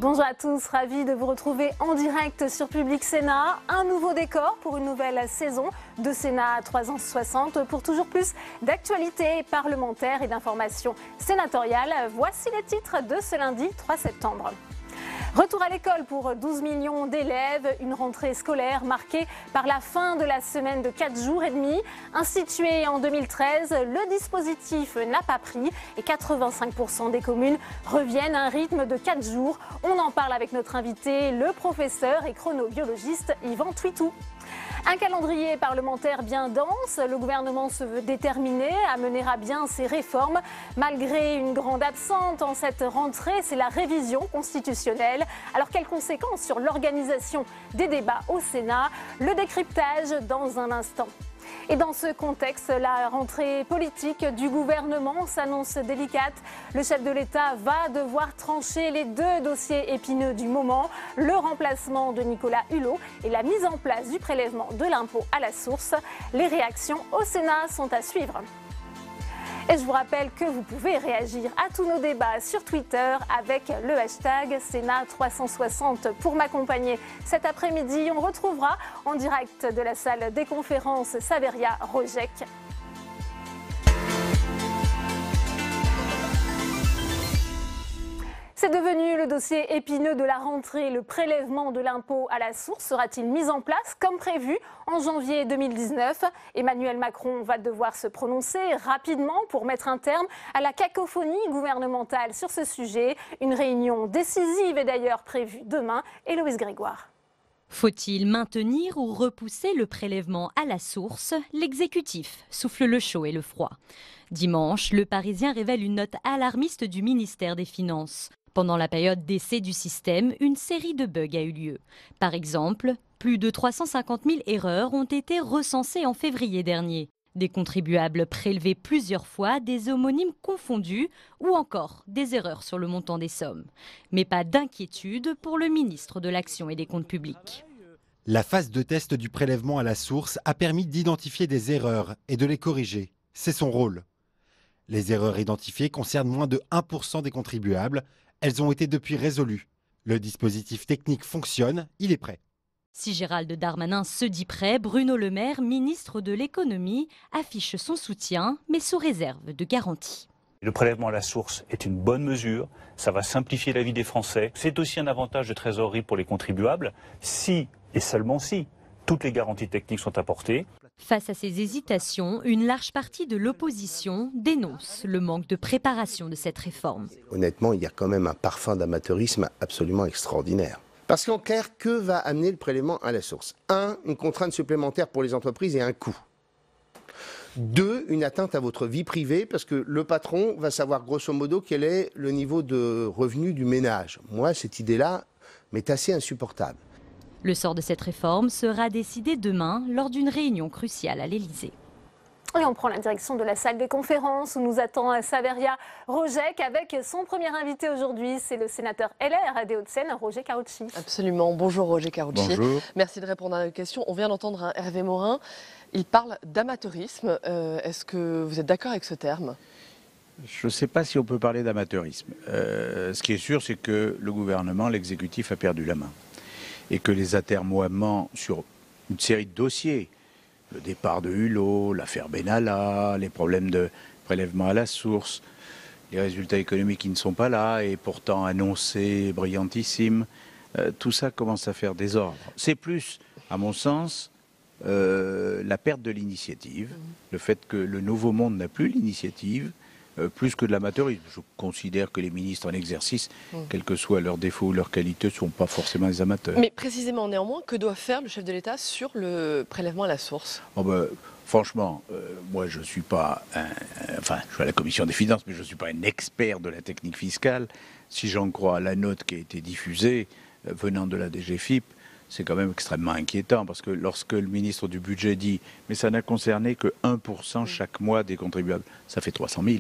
Bonjour à tous, ravi de vous retrouver en direct sur Public Sénat. Un nouveau décor pour une nouvelle saison de Sénat 360 pour toujours plus d'actualités parlementaires et d'informations sénatoriales. Voici les titres de ce lundi 3 septembre. Retour à l'école pour 12 millions d'élèves, une rentrée scolaire marquée par la fin de la semaine de 4 jours et demi. Institué en 2013, le dispositif n'a pas pris et 85% des communes reviennent à un rythme de 4 jours. On en parle avec notre invité, le professeur et chronobiologiste Yvan Twitou. Un calendrier parlementaire bien dense, le gouvernement se veut déterminé à mener à bien ses réformes. Malgré une grande absente en cette rentrée, c'est la révision constitutionnelle. Alors quelles conséquences sur l'organisation des débats au Sénat? Le décryptage dans un instant. Et dans ce contexte, la rentrée politique du gouvernement s'annonce délicate. Le chef de l'État va devoir trancher les deux dossiers épineux du moment, le remplacement de Nicolas Hulot et la mise en place du prélèvement de l'impôt à la source. Les réactions au Sénat sont à suivre. Et je vous rappelle que vous pouvez réagir à tous nos débats sur Twitter avec le hashtag Sénat 360. Pour m'accompagner cet après-midi, on retrouvera en direct de la salle des conférences Saveria Rojek. C'est devenu le dossier épineux de la rentrée. Le prélèvement de l'impôt à la source sera-t-il mis en place comme prévu en janvier 2019 ? Emmanuel Macron va devoir se prononcer rapidement pour mettre un terme à la cacophonie gouvernementale sur ce sujet. Une réunion décisive est d'ailleurs prévue demain. Héloïse Grégoire. Faut-il maintenir ou repousser le prélèvement à la source? L'exécutif souffle le chaud et le froid. Dimanche, Le Parisien révèle une note alarmiste du ministère des Finances. Pendant la période d'essai du système, une série de bugs a eu lieu. Par exemple, plus de 350 000 erreurs ont été recensées en février dernier. Des contribuables prélevés plusieurs fois, des homonymes confondus ou encore des erreurs sur le montant des sommes. Mais pas d'inquiétude pour le ministre de l'Action et des Comptes publics. La phase de test du prélèvement à la source a permis d'identifier des erreurs et de les corriger. C'est son rôle. Les erreurs identifiées concernent moins de 1% des contribuables. Elles ont été depuis résolues. Le dispositif technique fonctionne, il est prêt. Si Gérald Darmanin se dit prêt, Bruno Le Maire, ministre de l'économie, affiche son soutien, mais sous réserve de garanties. Le prélèvement à la source est une bonne mesure, ça va simplifier la vie des Français. C'est aussi un avantage de trésorerie pour les contribuables, si et seulement si toutes les garanties techniques sont apportées. Face à ces hésitations, une large partie de l'opposition dénonce le manque de préparation de cette réforme. Honnêtement, il y a quand même un parfum d'amateurisme absolument extraordinaire. Parce qu'en clair, que va amener le prélèvement à la source? 1, une contrainte supplémentaire pour les entreprises et un coût. 2, une atteinte à votre vie privée, parce que le patron va savoir grosso modo quel est le niveau de revenu du ménage. Moi, cette idée-là m'est assez insupportable. Le sort de cette réforme sera décidé demain lors d'une réunion cruciale à l'Élysée. Et on prend la direction de la salle des conférences où nous attend Saveria Rojek avec son premier invité aujourd'hui, c'est le sénateur LR des Hauts-de-Seine, Roger Karoutchi. Absolument. Bonjour Roger Karoutchi. Bonjour. Merci de répondre à nos questions. On vient d'entendre un Hervé Morin. Il parle d'amateurisme. Est-ce que vous êtes d'accord avec ce terme ? Je ne sais pas si on peut parler d'amateurisme. Ce qui est sûr, c'est que le gouvernement, l'exécutif a perdu la main. Et que les atermoiements sur une série de dossiers, le départ de Hulot, l'affaire Benalla, les problèmes de prélèvement à la source, les résultats économiques qui ne sont pas là et pourtant annoncés, brillantissimes, tout ça commence à faire désordre. C'est plus, à mon sens, la perte de l'initiative, le fait que le nouveau monde n'a plus l'initiative, plus que de l'amateurisme. Je considère que les ministres en exercice, quels que soient leurs défauts ou leurs qualités, ne sont pas forcément des amateurs. Mais précisément, néanmoins, que doit faire le chef de l'État sur le prélèvement à la source ? Franchement, moi je ne suis pas je suis à la commission des finances, mais je ne suis pas un expert de la technique fiscale. Si j'en crois à la note qui a été diffusée venant de la DGFiP, c'est quand même extrêmement inquiétant, parce que lorsque le ministre du Budget dit « mais ça n'a concerné que 1% chaque mois des contribuables », ça fait 300 000.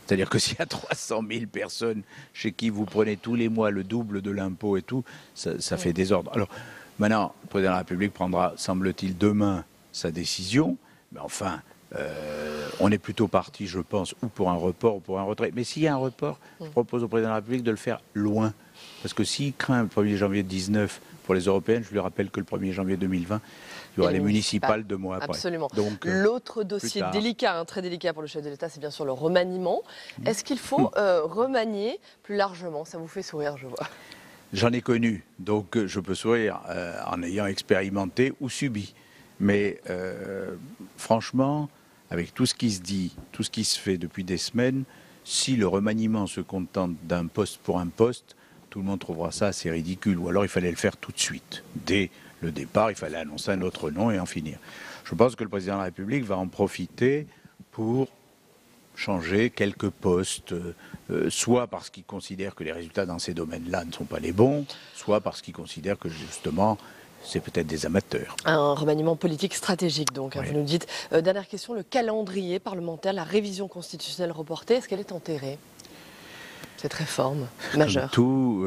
C'est-à-dire que s'il y a 300 000 personnes chez qui vous prenez tous les mois le double de l'impôt et tout, ça fait désordre. Alors maintenant, le président de la République prendra, semble-t-il, demain sa décision, mais enfin, on est plutôt parti, je pense, ou pour un report ou pour un retrait. Mais s'il y a un report, je propose au président de la République de le faire loin Parce que s'il craint le 1er janvier 2019 pour les européennes, je lui rappelle que le 1er janvier 2020, il y aura les municipales 2 mois après. Absolument. Donc, l'autre dossier délicat, très délicat pour le chef de l'État, c'est bien sûr le remaniement. Est-ce qu'il faut remanier plus largement? Ça vous fait sourire, je vois. J'en ai connu, donc je peux sourire en ayant expérimenté ou subi. Mais franchement, avec tout ce qui se dit, tout ce qui se fait depuis des semaines, si le remaniement se contente d'un poste pour un poste, tout le monde trouvera ça assez ridicule. Ou alors il fallait le faire tout de suite. Dès le départ, il fallait annoncer un autre nom et en finir. Je pense que le président de la République va en profiter pour changer quelques postes, soit parce qu'il considère que les résultats dans ces domaines-là ne sont pas les bons, soit parce qu'il considère que justement c'est peut-être des amateurs. Un remaniement politique stratégique donc, oui. Vous nous dites. Dernière question, le calendrier parlementaire, la révision constitutionnelle reportée, est-ce qu'elle est enterrée? Cette réforme majeure. Tout,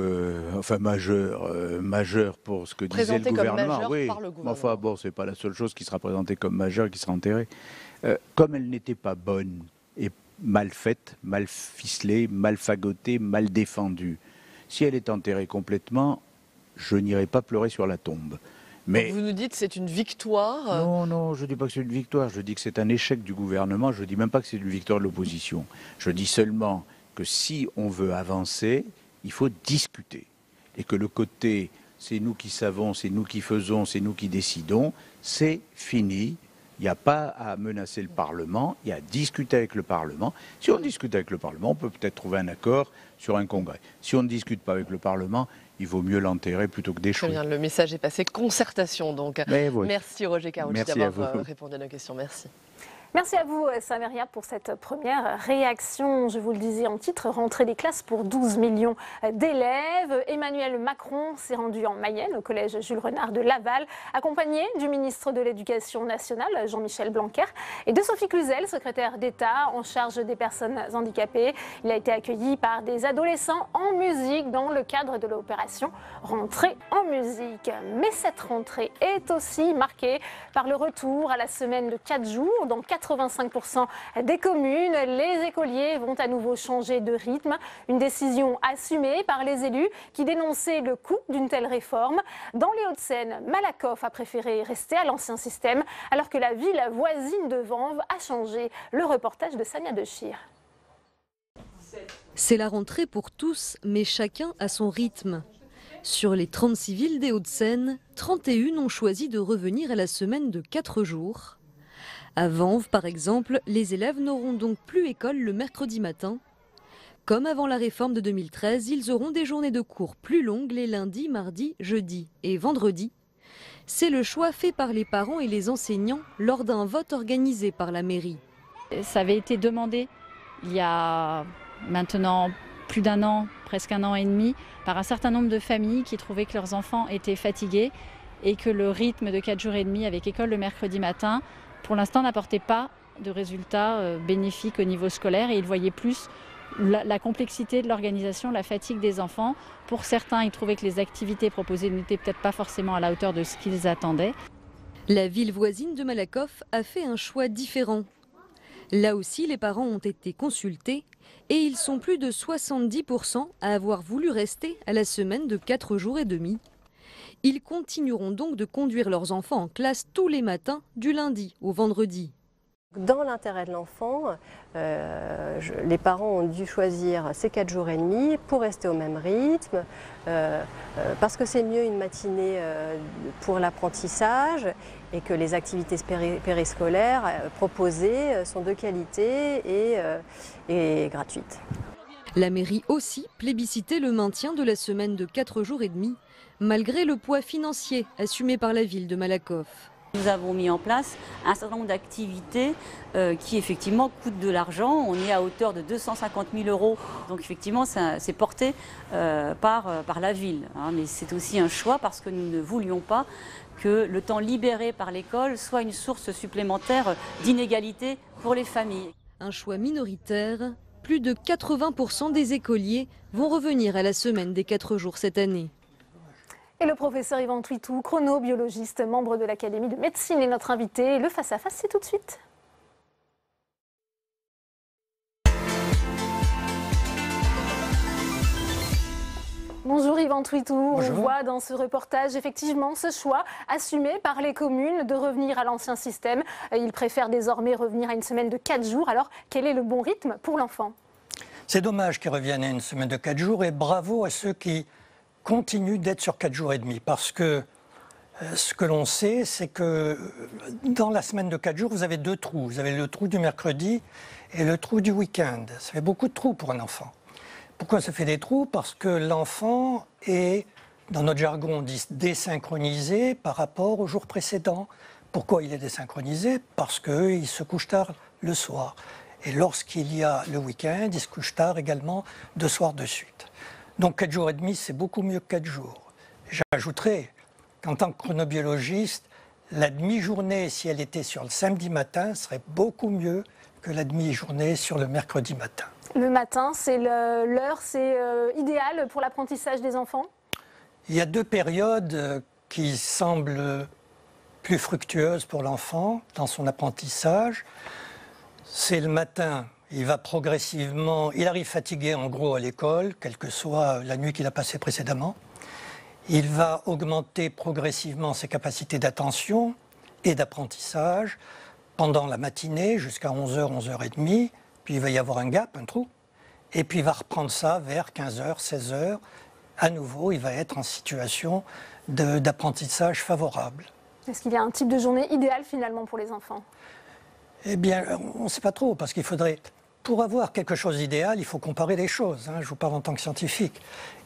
enfin majeur pour ce que disait le gouvernement. Oui, par le gouvernement. Enfin bon, c'est pas la seule chose qui sera présentée comme majeure qui sera enterrée. Comme elle n'était pas bonne et mal faite, mal ficelée, mal fagotée, mal défendue, si elle est enterrée complètement, je n'irai pas pleurer sur la tombe. Mais donc vous nous dites que c'est une victoire? Non, non, je ne dis pas que c'est une victoire, je dis que c'est un échec du gouvernement, je ne dis même pas que c'est une victoire de l'opposition. Je dis seulement que si on veut avancer, il faut discuter. Et que le côté « c'est nous qui savons, c'est nous qui faisons, c'est nous qui décidons », c'est fini. Il n'y a pas à menacer le Parlement, il y a à discuter avec le Parlement. Si on discute avec le Parlement, on peut peut-être trouver un accord sur un congrès. Si on ne discute pas avec le Parlement, il vaut mieux l'enterrer plutôt que d'échouer. Très bien, le message est passé. Concertation donc. Oui. Merci Roger Karoutchi d'avoir répondu à nos questions. Merci. Merci à vous, Saméria, pour cette première réaction. Je vous le disais en titre, rentrée des classes pour 12 millions d'élèves. Emmanuel Macron s'est rendu en Mayenne, au collège Jules Renard de Laval, accompagné du ministre de l'Éducation nationale, Jean-Michel Blanquer, et de Sophie Cluzel, secrétaire d'État en charge des personnes handicapées. Il a été accueilli par des adolescents en musique dans le cadre de l'opération Rentrée en musique. Mais cette rentrée est aussi marquée par le retour à la semaine de 4 jours dans 85% des communes. Les écoliers vont à nouveau changer de rythme. Une décision assumée par les élus qui dénonçaient le coût d'une telle réforme. Dans les Hauts-de-Seine, Malakoff a préféré rester à l'ancien système alors que la ville voisine de Vanves a changé. Le reportage de Samia Dechir. C'est la rentrée pour tous, mais chacun à son rythme. Sur les 36 villes des Hauts-de-Seine, 31 ont choisi de revenir à la semaine de 4 jours. À Vanves, par exemple, les élèves n'auront donc plus école le mercredi matin. Comme avant la réforme de 2013, ils auront des journées de cours plus longues les lundis, mardis, jeudis et vendredis. C'est le choix fait par les parents et les enseignants lors d'un vote organisé par la mairie. Ça avait été demandé il y a maintenant plus d'un an, presque un an et demi, par un certain nombre de familles qui trouvaient que leurs enfants étaient fatigués et que le rythme de 4 jours et demi avec école le mercredi matin, pour l'instant, n'apportait pas de résultats bénéfiques au niveau scolaire et ils voyaient plus la complexité de l'organisation, la fatigue des enfants. Pour certains, ils trouvaient que les activités proposées n'étaient peut-être pas forcément à la hauteur de ce qu'ils attendaient. La ville voisine de Malakoff a fait un choix différent. Là aussi, les parents ont été consultés et ils sont plus de 70% à avoir voulu rester à la semaine de 4 jours et demi. Ils continueront donc de conduire leurs enfants en classe tous les matins, du lundi au vendredi. Dans l'intérêt de l'enfant, les parents ont dû choisir ces 4 jours et demi pour rester au même rythme, parce que c'est mieux une matinée pour l'apprentissage et que les activités périscolaires proposées sont de qualité et gratuites. La mairie aussi plébiscitait le maintien de la semaine de 4 jours et demi, malgré le poids financier assumé par la ville de Malakoff. Nous avons mis en place un certain nombre d'activités qui effectivement coûtent de l'argent. On est à hauteur de 250 000 €. Donc effectivement, c'est porté par la ville. Mais c'est aussi un choix parce que nous ne voulions pas que le temps libéré par l'école soit une source supplémentaire d'inégalité pour les familles. Un choix minoritaire. Plus de 80% des écoliers vont revenir à la semaine des 4 jours cette année. Et le professeur Yvan Twitou, chronobiologiste, membre de l'Académie de médecine, est notre invité. Le face-à-face, c'est tout de suite. Bonjour Yvan Twitou. Bonjour. On voit dans ce reportage effectivement ce choix assumé par les communes de revenir à l'ancien système. Ils préfèrent désormais revenir à une semaine de 4 jours. Alors quel est le bon rythme pour l'enfant? C'est dommage qu'ils reviennent à une semaine de 4 jours et bravo à ceux qui continuent d'être sur 4 jours et demi parce que ce que l'on sait, c'est que dans la semaine de 4 jours, vous avez 2 trous. Vous avez le trou du mercredi et le trou du week-end. Ça fait beaucoup de trous pour un enfant. Pourquoi ça fait des trous? Parce que l'enfant est, dans notre jargon, on dit désynchronisé par rapport au jour précédent. Pourquoi il est désynchronisé? Parce qu'il se couche tard le soir. Et lorsqu'il y a le week-end, il se couche tard également 2 soirs de suite. Donc 4 jours et demi, c'est beaucoup mieux que 4 jours. J'ajouterai qu'en tant que chronobiologiste, la demi-journée, si elle était sur le samedi matin, serait beaucoup mieux que la demi-journée sur le mercredi matin. Le matin, c'est l'heure, c'est idéal pour l'apprentissage des enfants? Il y a 2 périodes qui semblent plus fructueuses pour l'enfant dans son apprentissage. C'est le matin, il va progressivement, il arrive fatigué en gros à l'école, quelle que soit la nuit qu'il a passée précédemment. Il va augmenter progressivement ses capacités d'attention et d'apprentissage pendant la matinée jusqu'à 11h, 11h30. Puis il va y avoir un gap, un trou. Et puis il va reprendre ça vers 15h, 16h. À nouveau, il va être en situation d'apprentissage favorable. Est-ce qu'il y a un type de journée idéal finalement pour les enfants? Eh bien, on ne sait pas trop, parce qu'il faudrait... Pour avoir quelque chose d'idéal, il faut comparer les choses. Je vous parle en tant que scientifique.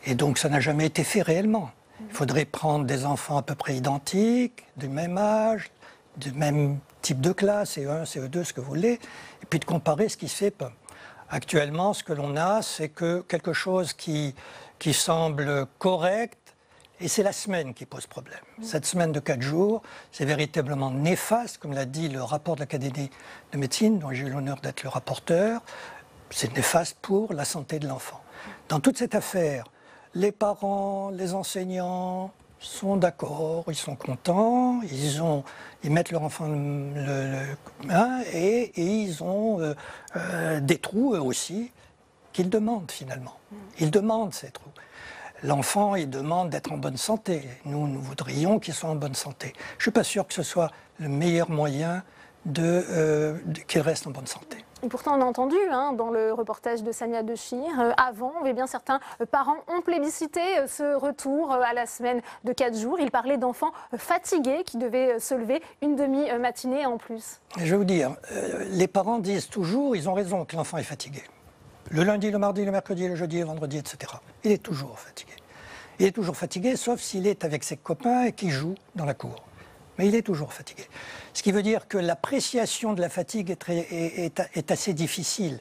Et donc, ça n'a jamais été fait réellement. Il faudrait prendre des enfants à peu près identiques, du même âge, du même type de classe, CE1, CE2, ce que vous voulez, et puis de comparer ce qui se fait pas. Actuellement, ce que l'on a, c'est que quelque chose qui semble correct, et c'est la semaine qui pose problème. Cette semaine de 4 jours, c'est véritablement néfaste, comme l'a dit le rapport de l'Académie de médecine, dont j'ai eu l'honneur d'être le rapporteur. C'est néfaste pour la santé de l'enfant. Dans toute cette affaire, les parents, les enseignants sont d'accord, ils sont contents, ils mettent leur enfant et ils ont des trous eux aussi qu'ils demandent finalement. Ils demandent ces trous. L'enfant, il demande d'être en bonne santé. Nous voudrions qu'il soit en bonne santé. Je ne suis pas sûr que ce soit le meilleur moyen qu'il reste en bonne santé. Et pourtant, on a entendu dans le reportage de Sania Dechir, avant, eh bien, certains parents ont plébiscité ce retour à la semaine de 4 jours. Ils parlaient d'enfants fatigués qui devaient se lever une demi-matinée en plus. Je vais vous dire, les parents disent toujours, ils ont raison, que l'enfant est fatigué. Le lundi, le mardi, le mercredi, le jeudi, le vendredi, etc. Il est toujours fatigué. Il est toujours fatigué, sauf s'il est avec ses copains et qu'il joue dans la cour. Mais il est toujours fatigué. Ce qui veut dire que l'appréciation de la fatigue est assez difficile.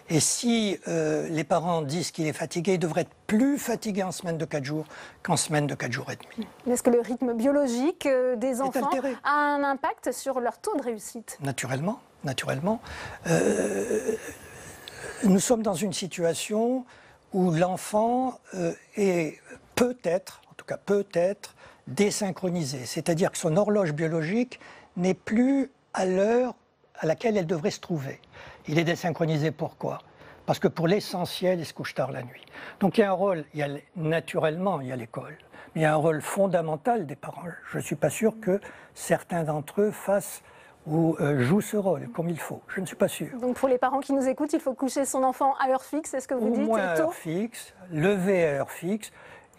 Et si les parents disent qu'il est fatigué, il devrait être plus fatigué en semaine de 4 jours qu'en semaine de 4 jours et demi. Est-ce que le rythme biologique des enfants a un impact sur leur taux de réussite? Naturellement, naturellement. Nous sommes dans une situation où l'enfant est peut-être, en tout cas peut-être, désynchronisé. C'est-à-dire que son horloge biologique n'est plus à l'heure à laquelle elle devrait se trouver. Il est désynchronisé pourquoi? Parce que pour l'essentiel, il se couche tard la nuit. Donc il y a un rôle, naturellement, il y a l'école, mais il y a un rôle fondamental des parents. Je ne suis pas sûr que certains d'entre eux fassent ou jouent ce rôle comme il faut. Je ne suis pas sûr. Donc pour les parents qui nous écoutent, il faut coucher son enfant à heure fixe, est-ce que vous dites? Au moins à heure fixe, lever à heure fixe,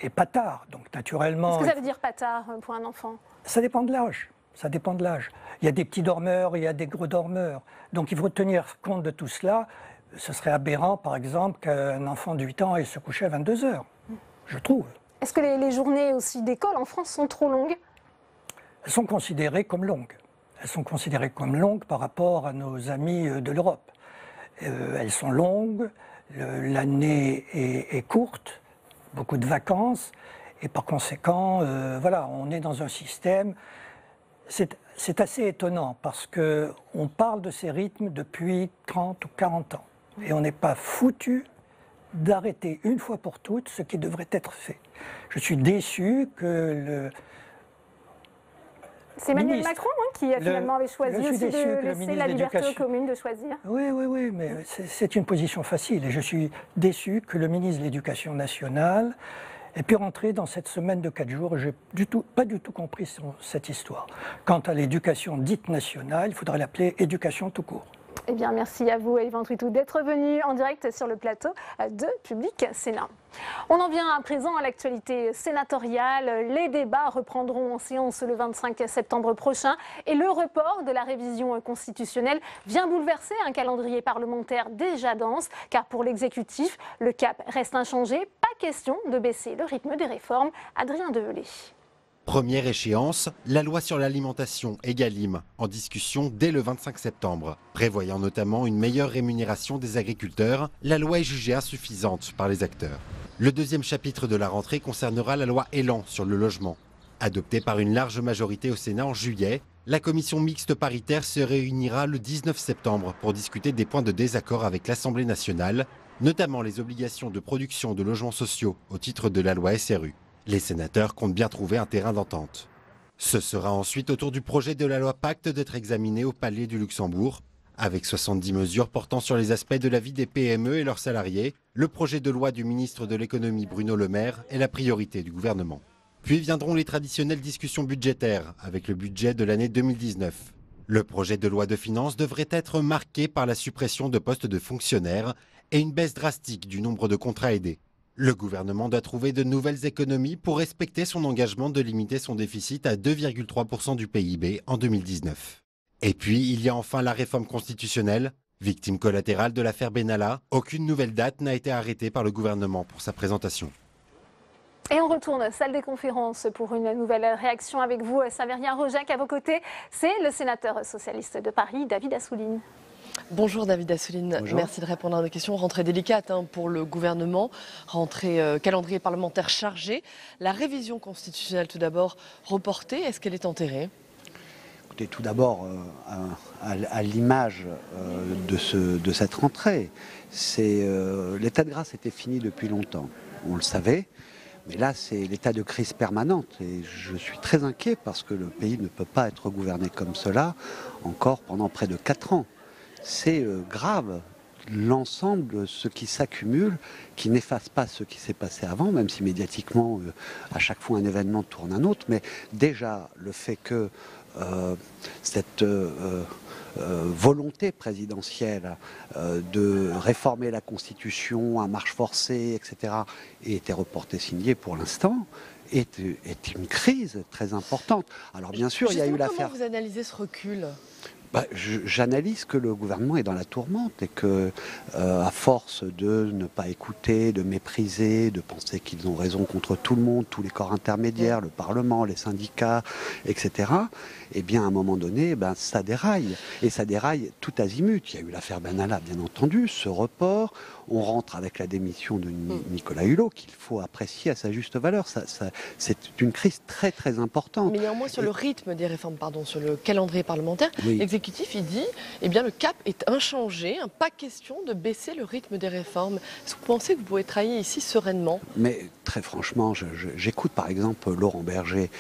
et pas tard. Donc naturellement... Qu'est-ce que ça veut dire pas tard pour un enfant? Ça dépend de l'âge. Ça dépend de l'âge. Il y a des petits dormeurs, il y a des gros dormeurs. Donc il faut tenir compte de tout cela. Ce serait aberrant, par exemple, qu'un enfant de 8 ans aille se coucher à 22 heures, je trouve. Est-ce que les journées aussi d'école en France sont trop longues? Elles sont considérées comme longues. Elles sont considérées comme longues par rapport à nos amis de l'Europe. Elles sont longues, l'année est courte, beaucoup de vacances, et par conséquent, voilà, on est dans un système... C'est assez étonnant parce qu'on parle de ces rythmes depuis 30 ou 40 ans. Et on n'est pas foutu d'arrêter une fois pour toutes ce qui devrait être fait. Je suis déçu que le... C'est Emmanuel Macron qui finalement avait choisi aussi de laisser la liberté aux communes de choisir. Oui, mais c'est une position facile. Et je suis déçu que le ministre de l'Éducation nationale et puis rentrer dans cette semaine de 4 jours. Je n'ai pas du tout compris cette histoire. Quant à l'éducation dite nationale, il faudrait l'appeler éducation tout court. Eh bien, merci à vous, Yvan Tritou, d'être venu en direct sur le plateau de Public Sénat. On en vient à présent à l'actualité sénatoriale. Les débats reprendront en séance le 25 septembre prochain et le report de la révision constitutionnelle vient bouleverser un calendrier parlementaire déjà dense, car pour l'exécutif, le cap reste inchangé. Pas question de baisser le rythme des réformes. Adrien Develay. Première échéance, la loi sur l'alimentation Egalim, en discussion dès le 25 septembre. Prévoyant notamment une meilleure rémunération des agriculteurs, la loi est jugée insuffisante par les acteurs. Le deuxième chapitre de la rentrée concernera la loi Elan sur le logement. Adoptée par une large majorité au Sénat en juillet, la commission mixte paritaire se réunira le 19 septembre pour discuter des points de désaccord avec l'Assemblée nationale, notamment les obligations de production de logements sociaux au titre de la loi SRU. Les sénateurs comptent bien trouver un terrain d'entente. Ce sera ensuite au tour du projet de la loi Pacte d'être examiné au Palais du Luxembourg. Avec 70 mesures portant sur les aspects de la vie des PME et leurs salariés, le projet de loi du ministre de l'économie Bruno Le Maire est la priorité du gouvernement. Puis viendront les traditionnelles discussions budgétaires avec le budget de l'année 2019. Le projet de loi de finances devrait être marqué par la suppression de postes de fonctionnaires et une baisse drastique du nombre de contrats aidés. Le gouvernement doit trouver de nouvelles économies pour respecter son engagement de limiter son déficit à 2,3% du PIB en 2019. Et puis, il y a enfin la réforme constitutionnelle. Victime collatérale de l'affaire Benalla, aucune nouvelle date n'a été arrêtée par le gouvernement pour sa présentation. Et on retourne salle des conférences pour une nouvelle réaction avec vous, Saveria Rojac. À vos côtés, c'est le sénateur socialiste de Paris, David Assouline. Bonjour David Assouline, Bonjour. Merci de répondre à nos questions. Rentrée délicate pour le gouvernement, rentrée calendrier parlementaire chargé. La révision constitutionnelle tout d'abord reportée, est-ce qu'elle est enterrée ? Écoutez, tout d'abord, à l'image de cette rentrée, l'état de grâce était fini depuis longtemps, on le savait. Mais là, c'est l'état de crise permanente et je suis très inquiet parce que le pays ne peut pas être gouverné comme cela encore pendant près de 4 ans. C'est grave, l'ensemble de ce qui s'accumule, qui n'efface pas ce qui s'est passé avant, même si médiatiquement, à chaque fois un événement tourne un autre. Mais déjà, le fait que cette volonté présidentielle de réformer la Constitution à marche forcée, etc., ait été reportée, signée pour l'instant, est une crise très importante. Alors bien sûr, il y a eu l'affaire... Comment vous analysez ce recul ? J'analyse que le gouvernement est dans la tourmente et que, à force de ne pas écouter, de mépriser, de penser qu'ils ont raison contre tout le monde, tous les corps intermédiaires, le Parlement, les syndicats, etc., eh bien, à un moment donné, ça déraille. Et ça déraille tout azimut. Il y a eu l'affaire Benalla, bien entendu, ce report. On rentre avec la démission de Nicolas Hulot, qu'il faut apprécier à sa juste valeur. C'est une crise très, très importante. Mais néanmoins, sur le rythme des réformes, sur le calendrier parlementaire, l'exécutif, il dit, le cap est inchangé, pas question de baisser le rythme des réformes. Est-ce que vous pensez que vous pouvez travailler ici sereinement ? Mais très franchement, j'écoute par exemple Laurent Berger,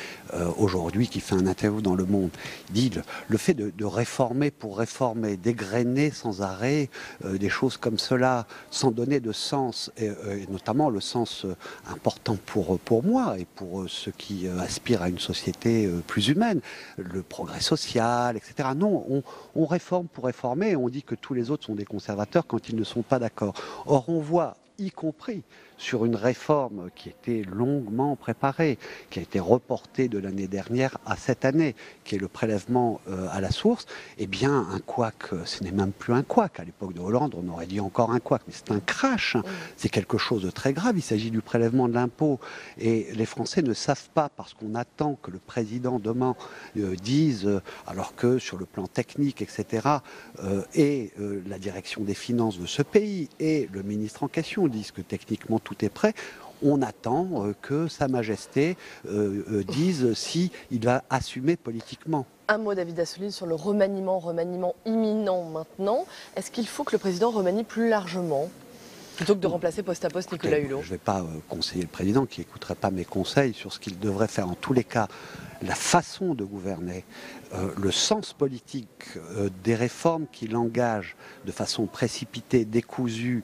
aujourd'hui, qui fait un interview dans Le Monde. Il dit le fait de réformer pour réformer, dégrainer sans arrêt des choses comme cela, sans donner de sens, et notamment le sens important pour moi et pour ceux qui aspirent à une société plus humaine, le progrès social, etc. Non, on réforme pour réformer et on dit que tous les autres sont des conservateurs quand ils ne sont pas d'accord. Or, on voit, y compris sur une réforme qui était longuement préparée, qui a été reportée de l'année dernière à cette année, qui est le prélèvement à la source, eh bien, un couac, ce n'est même plus un couac. À l'époque de Hollande, on aurait dit encore un couac, mais c'est un crash. C'est quelque chose de très grave. Il s'agit du prélèvement de l'impôt. Et les Français ne savent pas, parce qu'on attend que le président demain dise, alors que sur le plan technique, etc., et la direction des finances de ce pays et le ministre en question disent que techniquement tout est prêt. On attend que Sa Majesté dise si il va assumer politiquement. Un mot, David Assouline, sur le remaniement imminent maintenant. Est-ce qu'il faut que le président remanie plus largement plutôt que de remplacer poste à poste Nicolas Hulot ? Je ne vais pas conseiller le président qui n'écouterait pas mes conseils sur ce qu'il devrait faire. En tous les cas, la façon de gouverner, le sens politique des réformes qu'il engage de façon précipitée, décousue,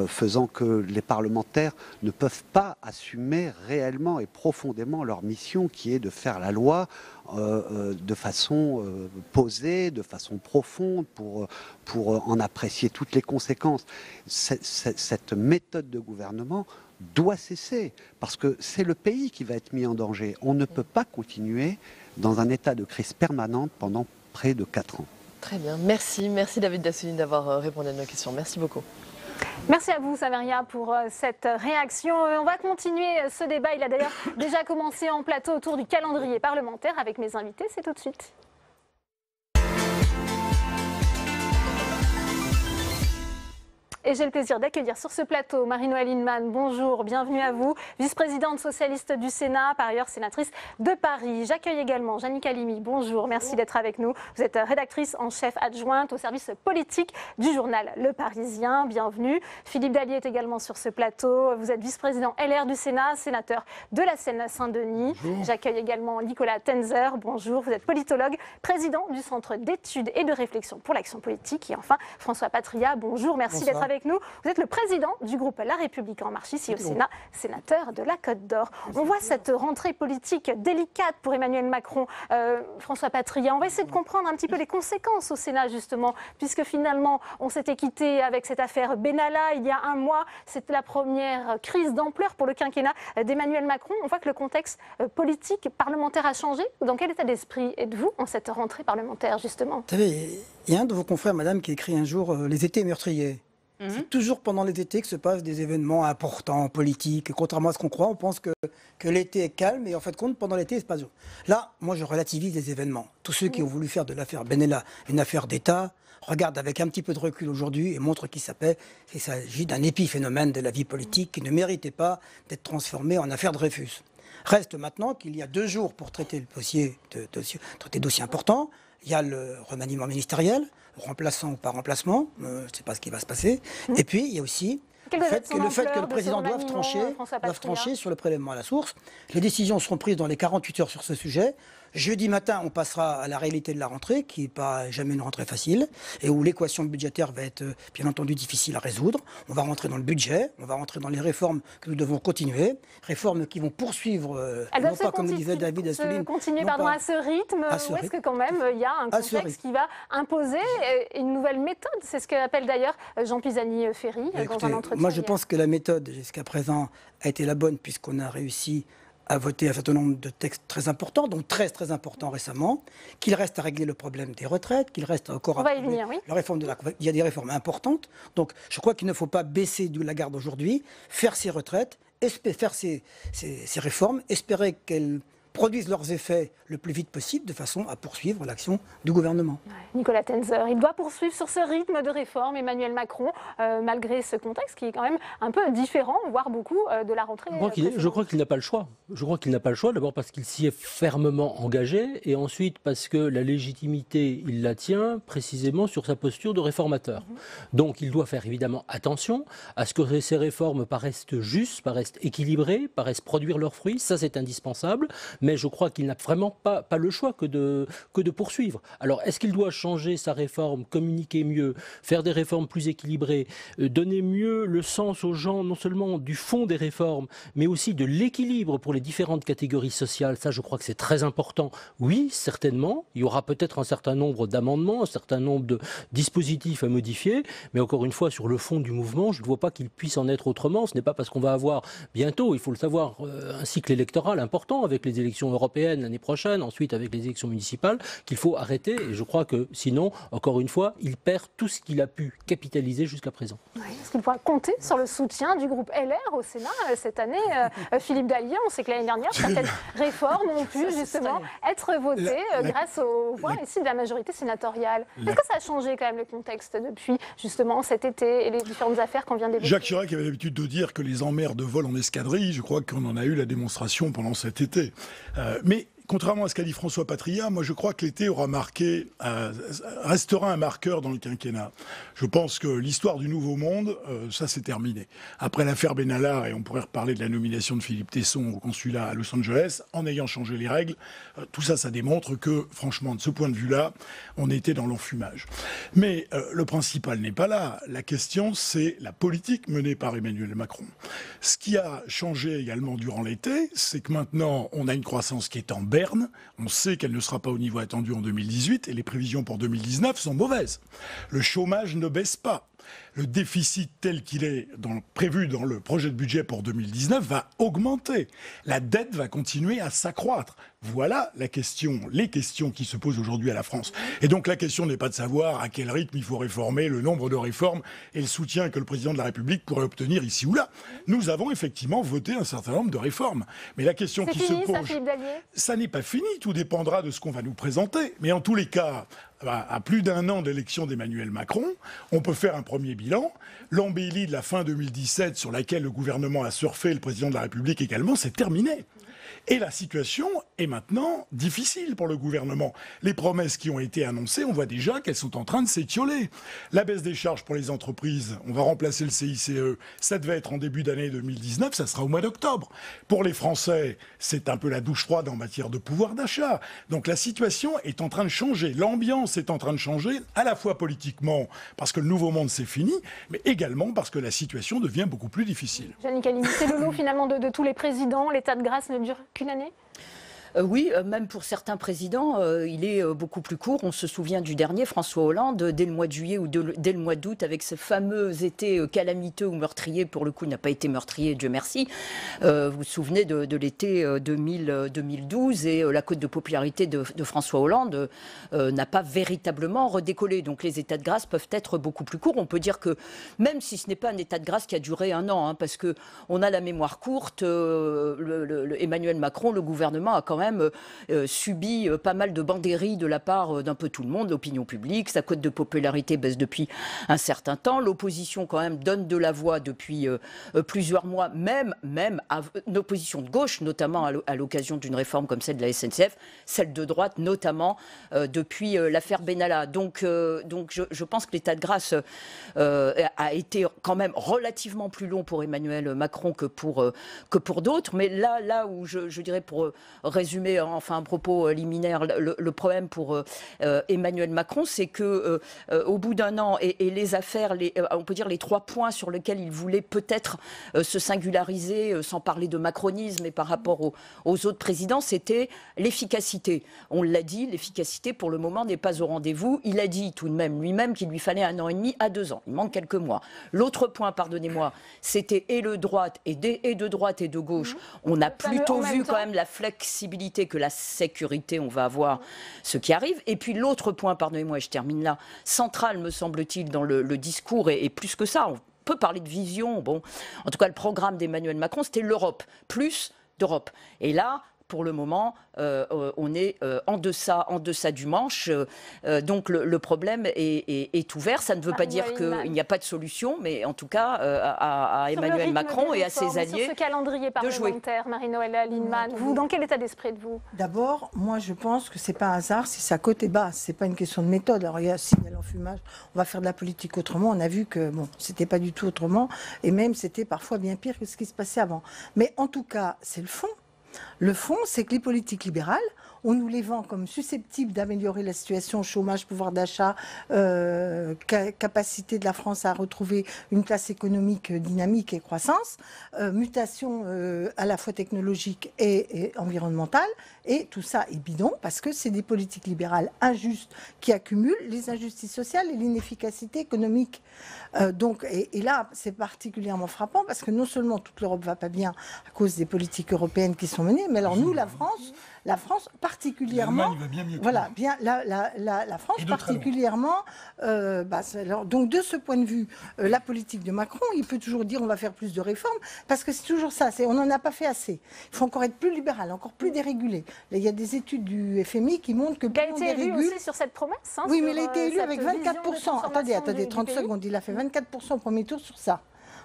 faisant que les parlementaires ne peuvent pas assumer réellement et profondément leur mission qui est de faire la loi de façon posée, de façon profonde, pour en apprécier toutes les conséquences. Cette méthode de gouvernement doit cesser, parce que c'est le pays qui va être mis en danger. On ne peut pas continuer dans un état de crise permanente pendant près de 4 ans. Très bien, merci David Dassouline d'avoir répondu à nos questions. Merci beaucoup. Merci à vous, Saveria, pour cette réaction. On va continuer ce débat. Il a d'ailleurs déjà commencé en plateau autour du calendrier parlementaire avec mes invités. C'est tout de suite. Et j'ai le plaisir d'accueillir sur ce plateau Marie-Noëlle Lienemann. Bonjour, bienvenue à vous. Vice-présidente socialiste du Sénat, par ailleurs sénatrice de Paris. J'accueille également Jannick Halimi. Bonjour, merci d'être avec nous. Vous êtes rédactrice en chef adjointe au service politique du journal Le Parisien. Bienvenue. Philippe Dallier est également sur ce plateau. Vous êtes vice-président LR du Sénat, sénateur de la Seine-Saint-Denis. J'accueille également Nicolas Tenzer. Bonjour, vous êtes politologue, président du Centre d'études et de réflexion pour l'action politique. Et enfin, François Patria. Bonjour, merci d'être avec nous. Vous êtes le président du groupe La République En Marche ici au Sénat, sénateur de la Côte d'Or. On voit cette rentrée politique délicate pour Emmanuel Macron. François Patria, on va essayer de comprendre un petit peu les conséquences au Sénat justement, puisque finalement on s'était quitté avec cette affaire Benalla il y a un mois. C'était la première crise d'ampleur pour le quinquennat d'Emmanuel Macron. On voit que le contexte politique, parlementaire a changé. Dans quel état d'esprit êtes-vous en cette rentrée parlementaire justement? Vous savez, il y a un de vos confrères, madame, qui écrit un jour « Les étés meurtriers ». C'est toujours pendant les étés que se passent des événements importants, politiques. Contrairement à ce qu'on croit, on pense que l'été est calme et en fait, pendant l'été, il se passe. Là, moi, je relativise les événements. Tous ceux qui ont voulu faire de l'affaire Benalla une affaire d'État regardent avec un petit peu de recul aujourd'hui et montrent qu'il s'agit d'un épiphénomène de la vie politique qui ne méritait pas d'être transformé en affaire Dreyfus. Reste maintenant qu'il y a 2 jours pour traiter le dossier important. Il y a le remaniement ministériel, remplaçant ou pas remplacement, je ne sais pas ce qui va se passer. Et puis, il y a aussi le fait que le président doive trancher sur le prélèvement à la source. Les décisions seront prises dans les 48 heures sur ce sujet. Jeudi matin, on passera à la réalité de la rentrée, qui n'est pas jamais une rentrée facile, et où l'équation budgétaire va être bien entendu difficile à résoudre. On va rentrer dans le budget, on va rentrer dans les réformes que nous devons continuer, réformes qui vont poursuivre, non pas comme le disait David Assouline. Continuer à ce rythme, ou est-ce que quand même il y a un contexte qui va imposer une nouvelle méthode? C'est ce qu'appelle d'ailleurs Jean Pisani-Ferry dans un entretien. Moi je pense que la méthode jusqu'à présent a été la bonne puisqu'on a réussi à voter un certain nombre de textes très importants, dont 13 très importants récemment, qu'il reste à régler le problème des retraites, qu'il reste encore à régler la réforme il y a des réformes importantes. Donc je crois qu'il ne faut pas baisser la garde aujourd'hui, faire ces retraites, faire ces réformes, espérer qu'elles produisent leurs effets le plus vite possible de façon à poursuivre l'action du gouvernement. Nicolas Tenzer, il doit poursuivre sur ce rythme de réforme, Emmanuel Macron, malgré ce contexte qui est quand même un peu différent, voire beaucoup, de la rentrée. Je crois qu'il n'a pas le choix. Je crois qu'il n'a pas le choix, d'abord parce qu'il s'y est fermement engagé, et ensuite parce que la légitimité, il la tient précisément sur sa posture de réformateur. Donc il doit faire évidemment attention à ce que ces réformes paraissent justes, paraissent équilibrées, paraissent produire leurs fruits, ça c'est indispensable, mais je crois qu'il n'a vraiment pas le choix que de poursuivre. Alors, est-ce qu'il doit changer sa réforme, communiquer mieux, faire des réformes plus équilibrées, donner mieux le sens aux gens, non seulement du fond des réformes, mais aussi de l'équilibre pour les différentes catégories sociales? Ça, je crois que c'est très important. Oui, certainement, il y aura peut-être un certain nombre d'amendements, un certain nombre de dispositifs à modifier, mais encore une fois, sur le fond du mouvement, je ne vois pas qu'il puisse en être autrement. Ce n'est pas parce qu'on va avoir bientôt, il faut le savoir, un cycle électoral important avec les élections européennes l'année prochaine, ensuite avec les élections municipales, qu'il faut arrêter. Et je crois que sinon, encore une fois, il perd tout ce qu'il a pu capitaliser jusqu'à présent. Est-ce qu'il pourra compter sur le soutien du groupe LR au Sénat cette année? Philippe Dallier, on sait que l'année dernière, certaines réformes ont pu justement être votées grâce aux voix ici de la majorité sénatoriale. Est-ce que ça a changé quand même le contexte depuis justement cet été et les différentes affaires qu'on vient d'évoquer? Jacques Chirac avait l'habitude de dire que les emmerdes volent en escadrille. Je crois qu'on en a eu la démonstration pendant cet été. Mais contrairement à ce qu'a dit François Patriat, moi je crois que l'été restera un marqueur dans le quinquennat. Je pense que l'histoire du Nouveau Monde, ça c'est terminé. Après l'affaire Benalla, et on pourrait reparler de la nomination de Philippe Tesson au consulat à Los Angeles, en ayant changé les règles, tout ça, ça démontre que, franchement, de ce point de vue-là, on était dans l'enfumage. Mais le principal n'est pas là. La question, c'est la politique menée par Emmanuel Macron. Ce qui a changé également durant l'été, c'est que maintenant, on a une croissance qui est en berne. On sait qu'elle ne sera pas au niveau attendu en 2018 et les prévisions pour 2019 sont mauvaises. Le chômage ne baisse pas. Le déficit tel qu'il est prévu dans le projet de budget pour 2019 va augmenter. La dette va continuer à s'accroître. Voilà les questions qui se posent aujourd'hui à la France. Et donc la question n'est pas de savoir à quel rythme il faut réformer, le nombre de réformes et le soutien que le président de la République pourrait obtenir ici ou là. Nous avons effectivement voté un certain nombre de réformes. Mais la question qui se pose, ça n'est pas fini, tout dépendra de ce qu'on va nous présenter. Mais en tous les cas, à plus d'un an d'élection d'Emmanuel Macron, on peut faire un premier bilan. L'embellie de la fin 2017 sur laquelle le gouvernement a surfé, le président de la République également, c'est terminé. Et la situation est maintenant difficile pour le gouvernement. Les promesses qui ont été annoncées, on voit déjà qu'elles sont en train de s'étioler. La baisse des charges pour les entreprises, on va remplacer le CICE, ça devait être en début d'année 2019, ça sera au mois d'octobre. Pour les Français, c'est un peu la douche froide en matière de pouvoir d'achat. Donc la situation est en train de changer, l'ambiance est en train de changer, à la fois politiquement, parce que le Nouveau Monde c'est fini, mais également parce que la situation devient beaucoup plus difficile. Jeanne Calini, c'est le lot finalement de tous les présidents, l'état de grâce ne dure qu'une année ? Oui, même pour certains présidents, il est beaucoup plus court. On se souvient du dernier, François Hollande, dès le mois de juillet ou dès le mois d'août, avec ce fameux été calamiteux ou meurtrier, pour le coup, il n'a pas été meurtrier, Dieu merci. Vous vous souvenez de l'été 2012 et la cote de popularité de François Hollande n'a pas véritablement redécollé. Donc les états de grâce peuvent être beaucoup plus courts. On peut dire que même si ce n'est pas un état de grâce qui a duré un an, parce qu'on a la mémoire courte, Emmanuel Macron, le gouvernement a quand même subi pas mal de bandéries de la part d'un peu tout le monde, l'opinion publique. Sa cote de popularité baisse depuis un certain temps. L'opposition quand même donne de la voix depuis plusieurs mois, même une opposition de gauche, notamment à l'occasion d'une réforme comme celle de la SNCF, celle de droite notamment depuis l'affaire Benalla. Donc je pense que l'état de grâce a été quand même relativement plus long pour Emmanuel Macron que pour d'autres. Mais là où je dirais, pour résumer enfin un propos liminaire, le problème pour Emmanuel Macron, c'est que au bout d'un an et les affaires, on peut dire les 3 points sur lesquels il voulait peut-être se singulariser, sans parler de macronisme, et par rapport aux autres présidents, c'était l'efficacité. On l'a dit, l'efficacité pour le moment n'est pas au rendez-vous. Il a dit tout de même lui-même qu'il lui fallait 1 an et demi à 2 ans. Il manque quelques mois. L'autre point, pardonnez-moi, c'était et de droite et de gauche. On a plutôt vu quand même la flexibilité que la sécurité, on va avoir ce qui arrive. Et puis l'autre point, pardonnez-moi, et je termine là, central me semble-t-il dans le discours, et plus que ça, on peut parler de vision, bon, en tout cas le programme d'Emmanuel Macron, c'était l'Europe, plus d'Europe. Et là, pour le moment, on est en deçà du manche. Donc le problème est ouvert. Ça ne veut pas dire qu'il n'y a pas de solution, mais en tout cas à Emmanuel Macron et à ses alliés sur ce calendrier parlementaire, Marie-Noëlle Lienemann, vous, dans quel état d'esprit êtes-vous ? D'abord, moi je pense que c'est pas un hasard si sa cote est basse. C'est pas une question de méthode. Alors s'il y a l'enfumage, on va faire de la politique autrement. On a vu que c'était pas du tout autrement, et même c'était parfois bien pire que ce qui se passait avant. Mais en tout cas, c'est le fond. Le fond, c'est que les politiques libérales, on nous les vend comme susceptibles d'améliorer la situation, chômage, pouvoir d'achat, capacité de la France à retrouver une place économique dynamique et croissance, mutation à la fois technologique et environnementale. Et tout ça est bidon parce que c'est des politiques libérales injustes qui accumulent les injustices sociales et l'inefficacité économique. Et là, c'est particulièrement frappant parce que non seulement toute l'Europe va pas bien à cause des politiques européennes qui sont menées, mais alors nous, la France particulièrement, voilà, bien la France particulièrement. Donc de ce point de vue, la politique de Macron, il peut toujours dire on va faire plus de réformes parce que c'est toujours ça. On n'en a pas fait assez. Il faut encore être plus libéral, encore plus dérégulé. Là, il y a des études du FMI qui montrent que plus on dérégule. Il a été élu aussi sur cette promesse. Oui, mais il a été élu avec 24%. Attendez, 30 secondes. Il a fait 24% au premier tour sur ça.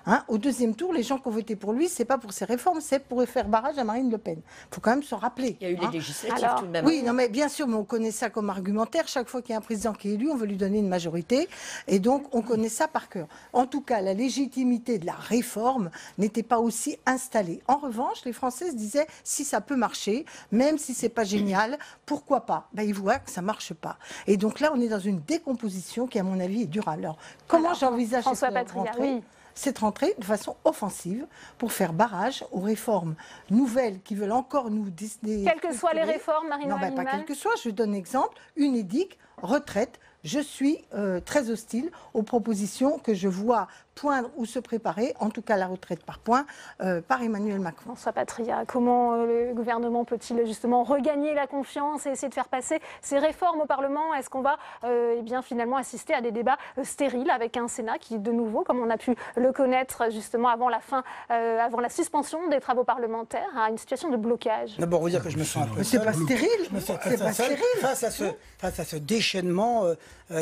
Hein. Au deuxième tour, les gens qui ont voté pour lui, c'est pas pour ses réformes, c'est pour faire barrage à Marine Le Pen. Il faut quand même se rappeler. Il y a eu les législatives tout de même. Oui, non, mais bien sûr, mais on connaît ça comme argumentaire. Chaque fois qu'il y a un président qui est élu, on veut lui donner une majorité. Et donc, on connaît ça par cœur. En tout cas, la légitimité de la réforme n'était pas aussi installée. En revanche, les Français se disaient, si ça peut marcher, même si c'est pas génial, pourquoi pas? Ben, ils voient que ça marche pas. Et donc là, on est dans une décomposition qui, à mon avis, est durable. Alors, comment j'envisage cette rentrée de façon offensive pour faire barrage aux réformes nouvelles qui veulent encore nous décider. Quelles que soient les réformes, Marine-Noël Non, pas quelles que soient. Je donne un exemple. Unédic, retraite. Je suis très hostile aux propositions que je vois poindre ou se préparer, en tout cas la retraite par points, par Emmanuel Macron. François Patria, comment le gouvernement peut-il justement regagner la confiance et essayer de faire passer ces réformes au Parlement? Est-ce qu'on va finalement assister à des débats stériles avec un Sénat qui, de nouveau, comme on a pu le connaître justement avant la suspension des travaux parlementaires, a une situation de blocage? D'abord, vous dire que je me sens un peu C'est pas stérile. C'est pas stérile. Face à ce déchaînement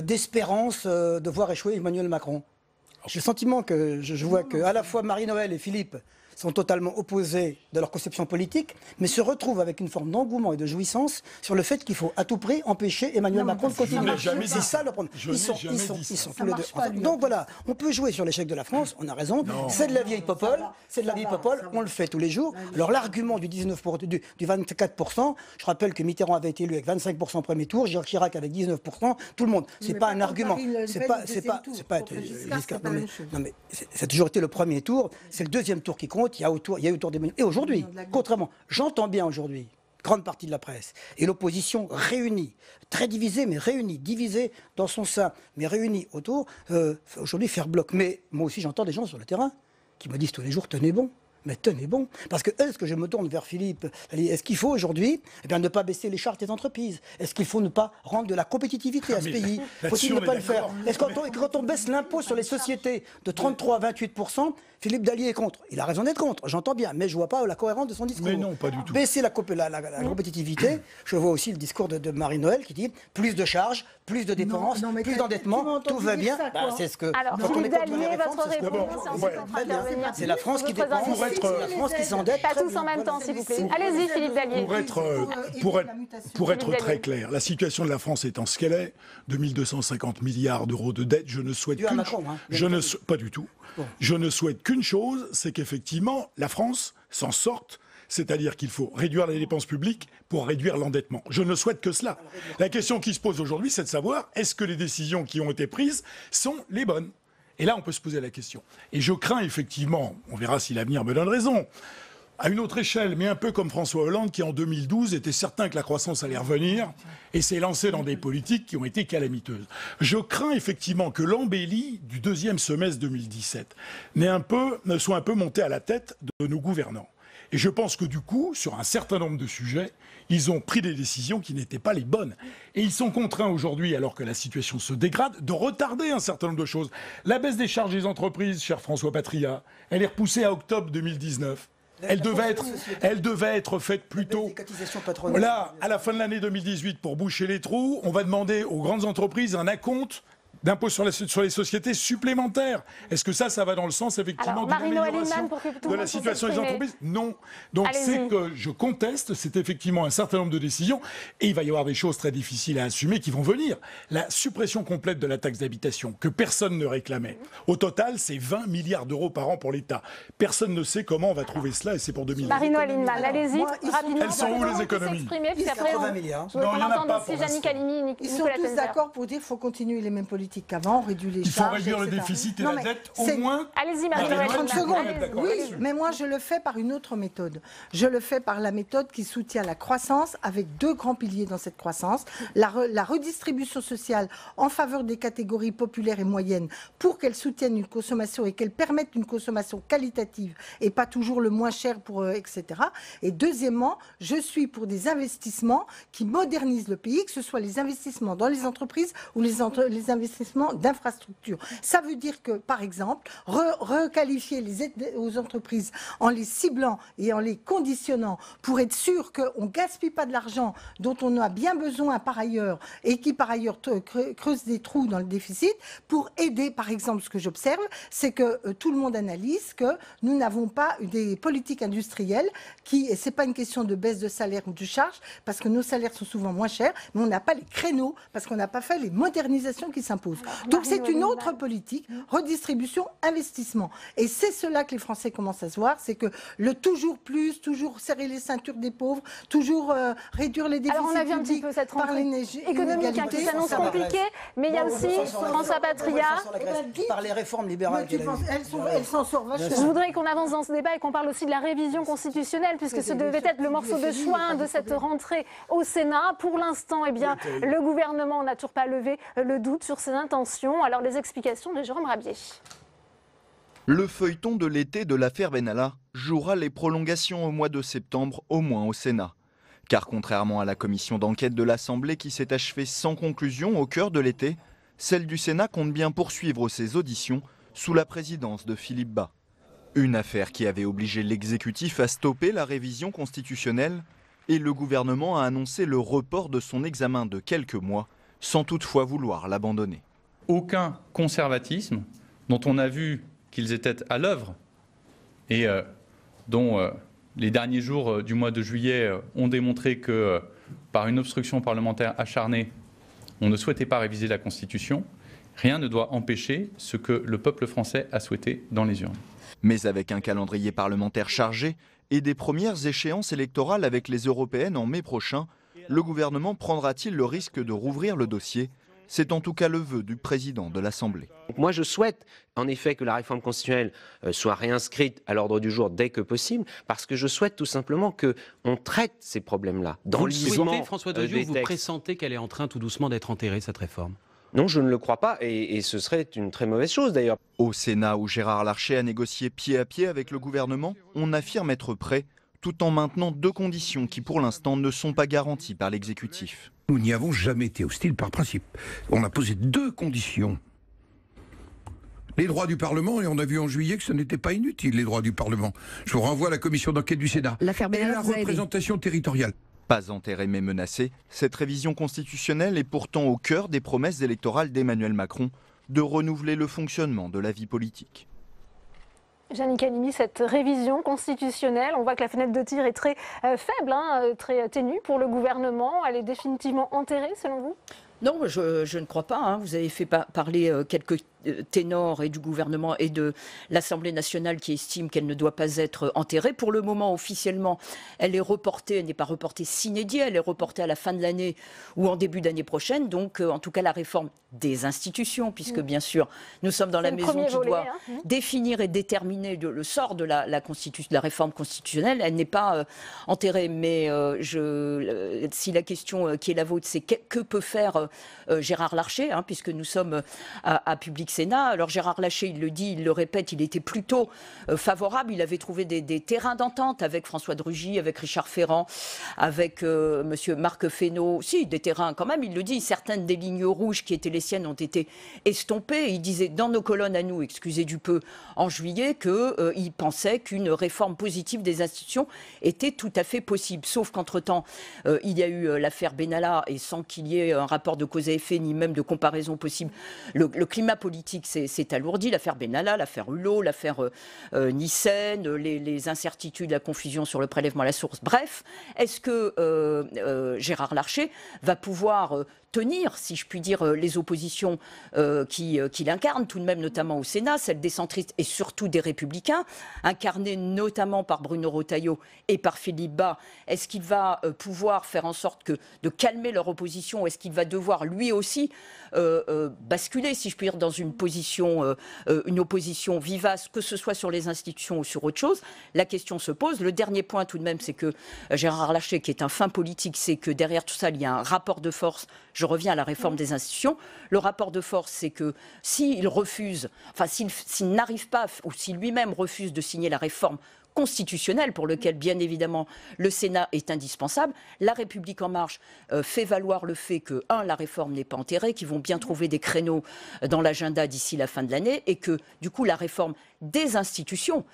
d'espérance de voir échouer Emmanuel Macron. J'ai le sentiment que je vois que à la fois Marie-Noël et Philippe sont totalement opposés de leur conception politique, mais se retrouvent avec une forme d'engouement et de jouissance sur le fait qu'il faut à tout prix empêcher Emmanuel Macron de continuer. C'est ça le problème. Ils sont tous les deux. Donc voilà, on peut jouer sur l'échec de la France, on a raison. C'est de la vieille popole, on le fait tous les jours. Alors l'argument du 24%, je rappelle que Mitterrand avait été élu avec 25% au premier tour, Jacques Chirac avec 19%, tout le monde. C'est pas un argument. C'est ça a toujours été le premier tour, c'est le deuxième tour qui compte. Il y a autour des... Et aujourd'hui, contrairement, j'entends bien aujourd'hui, grande partie de la presse, et l'opposition réunie, très divisée, mais réunie, divisée dans son sein, mais réunie autour, aujourd'hui faire bloc. Mais moi aussi, j'entends des gens sur le terrain qui me disent tous les jours, tenez bon. Mais tenez bon, parce que est-ce que je me tourne vers Philippe? Est-ce qu'il faut aujourd'hui ne pas baisser les charges des entreprises? Est-ce qu'il faut ne pas rendre de la compétitivité à ce pays? Faut-il ne pas le faire? Est-ce que quand on baisse l'impôt sur les sociétés de 33 à 28%, Philippe Dallier est contre? Il a raison d'être contre, j'entends bien, mais je ne vois pas la cohérence de son discours. Mais non, pas du tout. Baisser la compétitivité, je vois aussi le discours de Marie-Noël qui dit plus de charges, plus de dépenses, plus d'endettement, tout va bien. C'est ce que... Alors, Philippe Dallier, votre réponse, c'est la France qui dépense. La France qui s'endette. Pas tous en même temps, s'il vous plaît. Allez-y, Philippe Dallier. Pour être très clair, la situation de la France étant ce qu'elle est, 2250 milliards d'euros de dette, je ne souhaite qu'une chose. Pas du tout. Je ne souhaite qu'une chose, c'est qu'effectivement, la France s'en sorte. C'est-à-dire qu'il faut réduire les dépenses publiques pour réduire l'endettement. Je ne souhaite que cela. La question qui se pose aujourd'hui, c'est de savoir est-ce que les décisions qui ont été prises sont les bonnes? Et là, on peut se poser la question. Et je crains effectivement, on verra si l'avenir me donne raison, à une autre échelle, mais un peu comme François Hollande, qui en 2012 était certain que la croissance allait revenir et s'est lancé dans des politiques qui ont été calamiteuses. Je crains effectivement que l'embellie du deuxième semestre 2017 ne soit un peu montée à la tête de nos gouvernants. Et je pense que du coup, sur un certain nombre de sujets, ils ont pris des décisions qui n'étaient pas les bonnes. Et ils sont contraints aujourd'hui, alors que la situation se dégrade, de retarder un certain nombre de choses. La baisse des charges des entreprises, cher François Patria, elle est repoussée à octobre 2019. Elle devait être faite plus tôt. Là, à la fin de l'année 2018, pour boucher les trous, on va demander aux grandes entreprises un acompte d'impôts sur les sociétés supplémentaires. Est-ce que ça va dans le sens, effectivement, d'une amélioration de la situation des entreprises? Non. Donc, c'est que je conteste, c'est effectivement un certain nombre de décisions, et il va y avoir des choses très difficiles à assumer qui vont venir. La suppression complète de la taxe d'habitation, que personne ne réclamait. Au total, c'est 20 milliards d'euros par an pour l'État. Personne ne sait comment on va trouver cela, et c'est pour 2020. Marie-Noël Lienemann, allez-y, rapidement. Elles sont où, les économies? 80 milliards. Non, il n'y en a pas pour Ils sont tous d'accord pour dire qu'il faut continuer les mêmes politiques qu'avant, on réduit les charges. Il faut réduire le déficit et la dette au moins. Allez-y, Marie-Noël. 30 secondes. Oui, mais moi je le fais par une autre méthode. Je le fais par la méthode qui soutient la croissance avec deux grands piliers dans cette croissance. La redistribution sociale en faveur des catégories populaires et moyennes pour qu'elles soutiennent une consommation et qu'elles permettent une consommation qualitative et pas toujours le moins cher pour etc. Et deuxièmement, je suis pour des investissements qui modernisent le pays, que ce soit les investissements dans les entreprises ou les investissements d'investissement d'infrastructures. Ça veut dire que, par exemple, requalifier les aides aux entreprises en les ciblant et en les conditionnant pour être sûr qu'on ne gaspille pas de l'argent dont on a bien besoin par ailleurs et qui par ailleurs creuse des trous dans le déficit, pour aider, par exemple, ce que j'observe, c'est que tout le monde analyse que nous n'avons pas des politiques industrielles et c'est pas une question de baisse de salaire ou de charge, parce que nos salaires sont souvent moins chers, mais on n'a pas les créneaux, parce qu'on n'a pas fait les modernisations qui s'imposent. Donc c'est une autre politique, redistribution, investissement. Et c'est cela que les Français commencent à se voir, c'est que le toujours plus, toujours serrer les ceintures des pauvres, toujours réduire les déficits. Alors on a vu un petit peu cette rentrée économique qui s'annonce compliquée, mais il y a aussi François Patria. Par les réformes libérales. Elles s'en sortent vachement. Je voudrais qu'on avance dans ce débat et qu'on parle aussi de la révision constitutionnelle, puisque ce devait être le morceau de choix de cette rentrée au Sénat. Pour l'instant, eh bien, le gouvernement n'a toujours pas levé le doute sur ses intentions. Alors les explications de Jérôme Rabier. Le feuilleton de l'été de l'affaire Benalla jouera les prolongations au mois de septembre, au moins au Sénat. Car contrairement à la commission d'enquête de l'Assemblée qui s'est achevée sans conclusion au cœur de l'été, celle du Sénat compte bien poursuivre ses auditions sous la présidence de Philippe Bas. Une affaire qui avait obligé l'exécutif à stopper la révision constitutionnelle et le gouvernement a annoncé le report de son examen de quelques mois, sans toutefois vouloir l'abandonner. Aucun conservatisme dont on a vu qu'ils étaient à l'œuvre et dont les derniers jours du mois de juillet ont démontré que par une obstruction parlementaire acharnée, on ne souhaitait pas réviser la Constitution. Rien ne doit empêcher ce que le peuple français a souhaité dans les urnes. Mais avec un calendrier parlementaire chargé et des premières échéances électorales avec les européennes en mai prochain, le gouvernement prendra-t-il le risque de rouvrir le dossier ? C'est en tout cas le vœu du président de l'Assemblée. Moi, je souhaite en effet que la réforme constitutionnelle soit réinscrite à l'ordre du jour dès que possible, parce que je souhaite tout simplement qu'on traite ces problèmes-là. Vous le souhaitez, François Dodiot, vous pressentez qu'elle est en train tout doucement d'être enterrée, cette réforme ? Non, je ne le crois pas, et ce serait une très mauvaise chose d'ailleurs. Au Sénat, où Gérard Larcher a négocié pied à pied avec le gouvernement, on affirme être prêt, tout en maintenant deux conditions qui pour l'instant ne sont pas garanties par l'exécutif. Nous n'y avons jamais été hostiles par principe. On a posé deux conditions. Les droits du Parlement, et on a vu en juillet que ce n'était pas inutile, les droits du Parlement. Je vous renvoie à la commission d'enquête du Sénat. Et la représentation territoriale. Pas enterrée mais menacée, cette révision constitutionnelle est pourtant au cœur des promesses électorales d'Emmanuel Macron de renouveler le fonctionnement de la vie politique. Jannick Halimi, cette révision constitutionnelle, on voit que la fenêtre de tir est très faible, très ténue pour le gouvernement. Elle est définitivement enterrée selon vous ? Non, je ne crois pas. Vous avez fait parler quelques ténors et du gouvernement et de l'Assemblée nationale qui estime qu'elle ne doit pas être enterrée. Pour le moment, officiellement, elle est reportée, elle n'est pas reportée sine die, elle est reportée à la fin de l'année ou en début d'année prochaine. Donc, en tout cas, la réforme des institutions, puisque bien sûr, nous sommes dans la maison qui doit définir et déterminer le sort de la réforme constitutionnelle. Elle n'est pas enterrée, mais si la question qui est la vôtre, c'est que peut faire Gérard Larcher, puisque nous sommes à Public Sénat. Alors Gérard Larcher, il le dit, il le répète, il était plutôt favorable. Il avait trouvé des terrains d'entente avec François de Rugy, avec Richard Ferrand, avec monsieur Marc Fesneau. Si, des terrains quand même, il le dit. Certaines des lignes rouges qui étaient les siennes ont été estompées. Il disait dans nos colonnes à nous, excusez du peu, en juillet, qu'il pensait qu'une réforme positive des institutions était tout à fait possible. Sauf qu'entre-temps, il y a eu l'affaire Benalla, et sans qu'il y ait un rapport de cause à effet, ni même de comparaison possible, le climat politique s'est alourdi. L'affaire Benalla, l'affaire Hulot, l'affaire Nyssen, les incertitudes, la confusion sur le prélèvement à la source. Bref, est-ce que Gérard Larcher va pouvoir tenir, si je puis dire, les oppositions qu'il incarne, tout de même notamment au Sénat, celles des centristes et surtout des Républicains, incarnées notamment par Bruno Retailleau et par Philippe Bas. Est-ce qu'il va pouvoir faire en sorte de calmer leur opposition? Est-ce qu'il va devoir lui aussi basculer, si je puis dire, dans une opposition vivace, que ce soit sur les institutions ou sur autre chose? La question se pose. Le dernier point tout de même, c'est que Gérard Larcher, qui est un fin politique, c'est que derrière tout ça, il y a un rapport de force. Je reviens à la réforme des institutions. Le rapport de force, c'est que s'il refuse, s'il n'arrive pas, ou s'il lui-même refuse de signer la réforme constitutionnel pour lequel, bien évidemment, le Sénat est indispensable. La République En Marche fait valoir le fait que, la réforme n'est pas enterrée, qu'ils vont bien trouver des créneaux dans l'agenda d'ici la fin de l'année et que, du coup, la réforme des institutions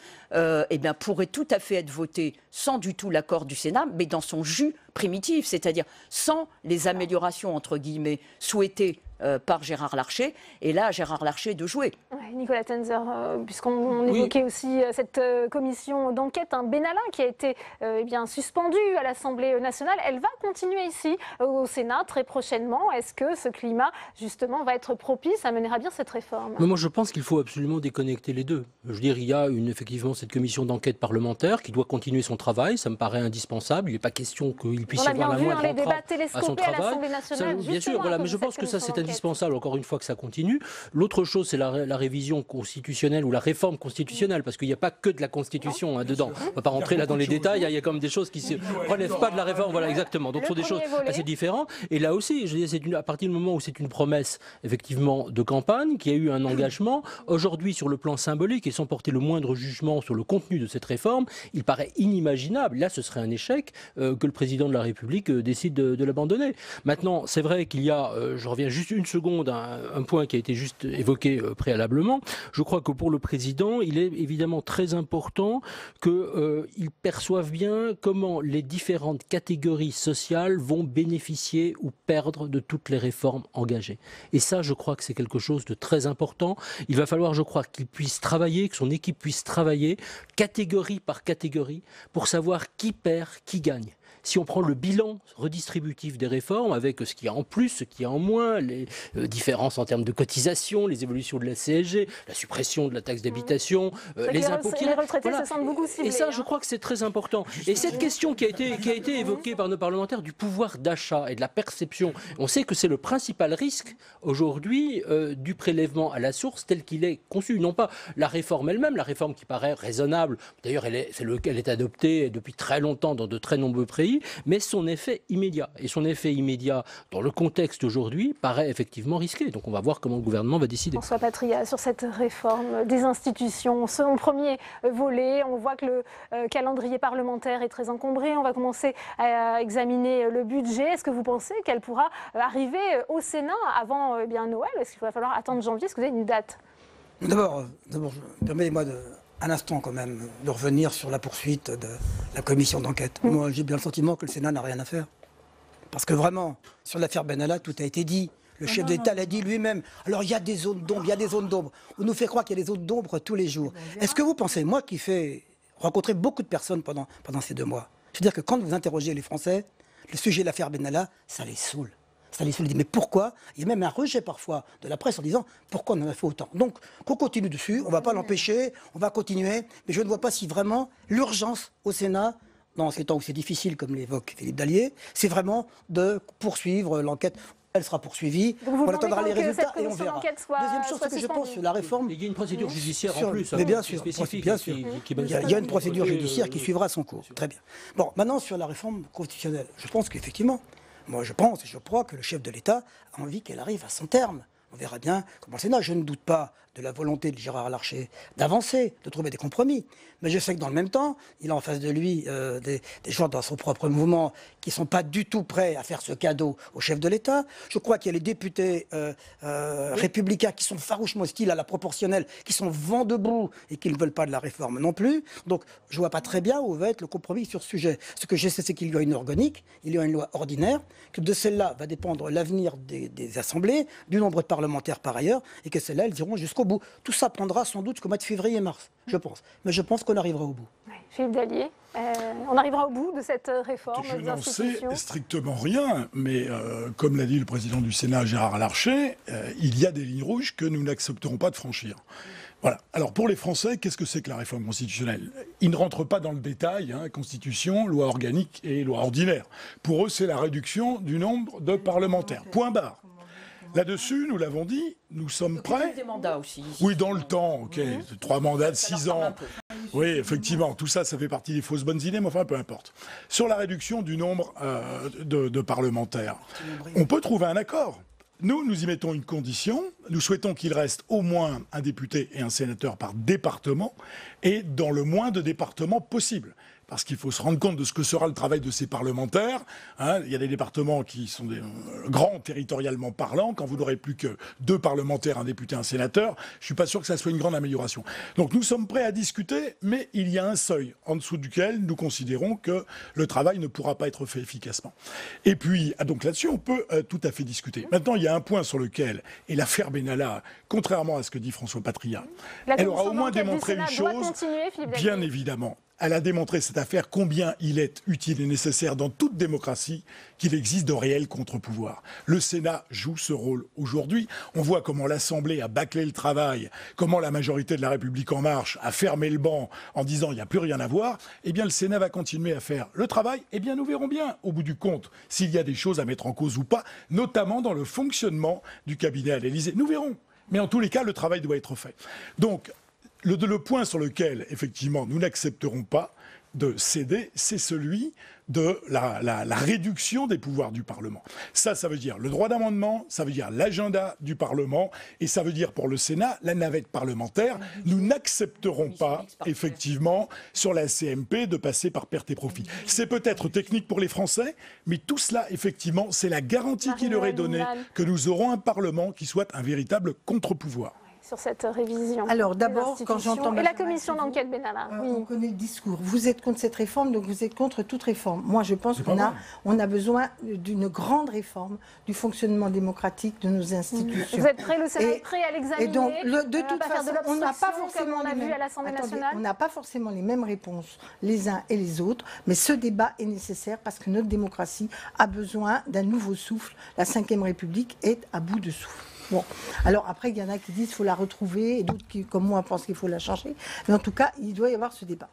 pourrait tout à fait être votée sans du tout l'accord du Sénat, mais dans son jus primitif, c'est-à-dire sans les améliorations, entre guillemets, souhaitées par Gérard Larcher, et là, Gérard Larcher de jouer. Ouais, Nicolas Tenzer, puisqu'on évoquait aussi cette commission d'enquête, Benalla, qui a été suspendue à l'Assemblée nationale, elle va continuer ici au Sénat très prochainement. Est-ce que ce climat, justement, va être propice à mener à bien cette réforme? Mais moi, je pense qu'il faut absolument déconnecter les deux. Je veux dire, il y a effectivement cette commission d'enquête parlementaire qui doit continuer son travail, ça me paraît indispensable. Il n'est pas question qu'il puisse y avoir la moindre entrave à son travail. À l'Assemblée nationale, bien sûr, voilà, mais je pense que ça, c'est indispensable, encore une fois, que ça continue. L'autre chose, c'est la révision constitutionnelle ou la réforme constitutionnelle, parce qu'il n'y a pas que de la Constitution dedans. On ne va pas rentrer là dans les détails, il y a quand même des choses qui ne relèvent pas de la réforme. Voilà, exactement. Donc, ce sont des choses assez différentes. Et là aussi, je veux dire, à partir du moment où c'est une promesse, effectivement, de campagne, qui a eu un engagement, aujourd'hui, sur le plan symbolique, et sans porter le moindre jugement sur le contenu de cette réforme, il paraît inimaginable, là, ce serait un échec, que le président de la République décide de l'abandonner. Maintenant, c'est vrai qu'il y a, je reviens juste une seconde, un point qui a été juste évoqué préalablement. Je crois que pour le président, il est évidemment très important qu'il perçoive bien comment les différentes catégories sociales vont bénéficier ou perdre de toutes les réformes engagées. Et ça, je crois que c'est quelque chose de très important. Il va falloir, je crois, qu'il puisse travailler, que son équipe puisse travailler catégorie par catégorie pour savoir qui perd, qui gagne. Si on prend le bilan redistributif des réformes, avec ce qu'il y a en plus, ce qu'il y a en moins, les différences en termes de cotisation, les évolutions de la CSG, la suppression de la taxe d'habitation, les impôts... Les retraités se sentent beaucoup ciblés. Et ça, je crois que c'est très important. Et cette question qui a été évoquée par nos parlementaires du pouvoir d'achat et de la perception, on sait que c'est le principal risque aujourd'hui du prélèvement à la source tel qu'il est conçu. Non pas la réforme elle-même, la réforme qui paraît raisonnable, d'ailleurs elle est adoptée depuis très longtemps dans de très nombreux pays, mais son effet immédiat. Et son effet immédiat, dans le contexte aujourd'hui, paraît effectivement risqué. Donc on va voir comment le gouvernement va décider. François Patria, sur cette réforme des institutions, son premier volet, on voit que le calendrier parlementaire est très encombré. On va commencer à examiner le budget. Est-ce que vous pensez qu'elle pourra arriver au Sénat avant Noël? Est-ce qu'il va falloir attendre janvier? Est-ce que vous avez une date? D'abord, permettez-moi un instant quand même de revenir sur la poursuite de la commission d'enquête. Moi, j'ai bien le sentiment que le Sénat n'a rien à faire. Parce que vraiment, sur l'affaire Benalla, tout a été dit. Le chef d'État l'a dit lui-même. Alors il y a des zones d'ombre, il y a des zones d'ombre. On nous fait croire qu'il y a des zones d'ombre tous les jours. Est-ce que vous pensez, moi qui fais rencontrer beaucoup de personnes pendant ces 2 mois, je veux dire que quand vous interrogez les Français, le sujet de l'affaire Benalla, ça les saoule. Ça les saoule. Mais pourquoi? Il y a même un rejet parfois de la presse en disant pourquoi on en a fait autant. Donc qu'on continue dessus, on ne va pas l'empêcher, on va continuer. Mais je ne vois pas si vraiment l'urgence au Sénat, dans ces temps où c'est difficile, comme l'évoque Philippe Dallier, c'est vraiment de poursuivre l'enquête. Elle sera poursuivie, on attendra les résultats et on verra. Deuxième chose, c'est que je pense que la réforme... Il y a une procédure judiciaire en plus. Mais bien sûr, bien sûr. Il y a une procédure judiciaire qui suivra son cours. Très bien. Bon, maintenant sur la réforme constitutionnelle, je pense qu'effectivement, moi je pense et je crois que le chef de l'État a envie qu'elle arrive à son terme. On verra bien comment le Sénat. Je ne doute pas de la volonté de Gérard Larcher d'avancer, de trouver des compromis. Mais je sais que dans le même temps, il a en face de lui des gens dans son propre mouvement qui ne sont pas du tout prêts à faire ce cadeau au chef de l'État. Je crois qu'il y a les députés républicains qui sont farouchement hostiles à la proportionnelle, qui sont vent debout et qui ne veulent pas de la réforme non plus. Donc je ne vois pas très bien où va être le compromis sur ce sujet. Ce que je sais, c'est qu'il y a une organique, il y a une loi ordinaire, que de celle-là va dépendre l'avenir des assemblées, du nombre de parlementaires par ailleurs, et que celles-là, elles iront jusqu'au bout. Tout ça prendra sans doute jusqu'au mois de février-mars, je pense. Mais je pense qu'on arrivera au bout. Oui. Philippe Dallier, on arrivera au bout de cette réforme des institutions. Je n'en sais strictement rien, mais comme l'a dit le président du Sénat, Gérard Larcher, il y a des lignes rouges que nous n'accepterons pas de franchir. Voilà. Alors pour les Français, qu'est-ce que c'est que la réforme constitutionnelle? Ils ne rentrent pas dans le détail, constitution, loi organique et loi ordinaire. Pour eux, c'est la réduction du nombre de parlementaires. Point barre. Là-dessus, nous l'avons dit, nous sommes prêts. Des mandats aussi. Oui, dans le temps, ok. 3 mandats de 6 ans. Oui, effectivement, tout ça, ça fait partie des fausses bonnes idées, mais enfin, peu importe. Sur la réduction du nombre de parlementaires, on peut trouver un accord. nous y mettons une condition. Nous souhaitons qu'il reste au moins un député et un sénateur par département et dans le moins de départements possible. Parce qu'il faut se rendre compte de ce que sera le travail de ces parlementaires. Il y a des départements qui sont grands territorialement parlant. Quand vous n'aurez plus que 2 parlementaires, un député, un sénateur, je ne suis pas sûr que ça soit une grande amélioration. Donc nous sommes prêts à discuter, mais il y a un seuil en dessous duquel nous considérons que le travail ne pourra pas être fait efficacement. Et puis, donc là-dessus, on peut tout à fait discuter. Maintenant, il y a un point sur lequel, et l'affaire Benalla, contrairement à ce que dit François Patria, elle aura au moins démontré une chose, bien évidemment. Elle a démontré, cette affaire, combien il est utile et nécessaire dans toute démocratie qu'il existe de réels contre-pouvoirs. Le Sénat joue ce rôle aujourd'hui. On voit comment l'Assemblée a bâclé le travail, comment la majorité de La République En Marche a fermé le banc en disant il n'y a plus rien à voir. Eh bien, le Sénat va continuer à faire le travail. Eh bien, nous verrons bien, au bout du compte, s'il y a des choses à mettre en cause ou pas, notamment dans le fonctionnement du cabinet à l'Élysée. Nous verrons. Mais en tous les cas, le travail doit être fait. Donc, le point sur lequel, effectivement, nous n'accepterons pas de céder, c'est celui de la réduction des pouvoirs du Parlement. Ça veut dire le droit d'amendement, ça veut dire l'agenda du Parlement, et ça veut dire pour le Sénat, la navette parlementaire. Nous n'accepterons pas, effectivement, sur la CMP, de passer par perte et profit. C'est peut-être technique pour les Français, mais tout cela, effectivement, c'est la garantie qui leur est donnée que nous aurons un Parlement qui soit un véritable contre-pouvoir. Sur cette révision. Alors d'abord, quand j'entends... Et la commission d'enquête Benalla. Oui. On connaît le discours. Vous êtes contre cette réforme, donc vous êtes contre toute réforme. Moi, je pense qu'on a besoin d'une grande réforme du fonctionnement démocratique de nos institutions. Vous êtes prêt, le Sénat est prêt à l'examiner? Et donc, de toute façon, on n'a pas forcément les mêmes... à l'Assemblée nationale. On n'a pas forcément les mêmes réponses les uns et les autres, mais ce débat est nécessaire parce que notre démocratie a besoin d'un nouveau souffle. La Ve République est à bout de souffle. Bon, alors après, il y en a qui disent qu'il faut la retrouver, et d'autres qui, comme moi, pensent qu'il faut la changer. Mais en tout cas, il doit y avoir ce débat.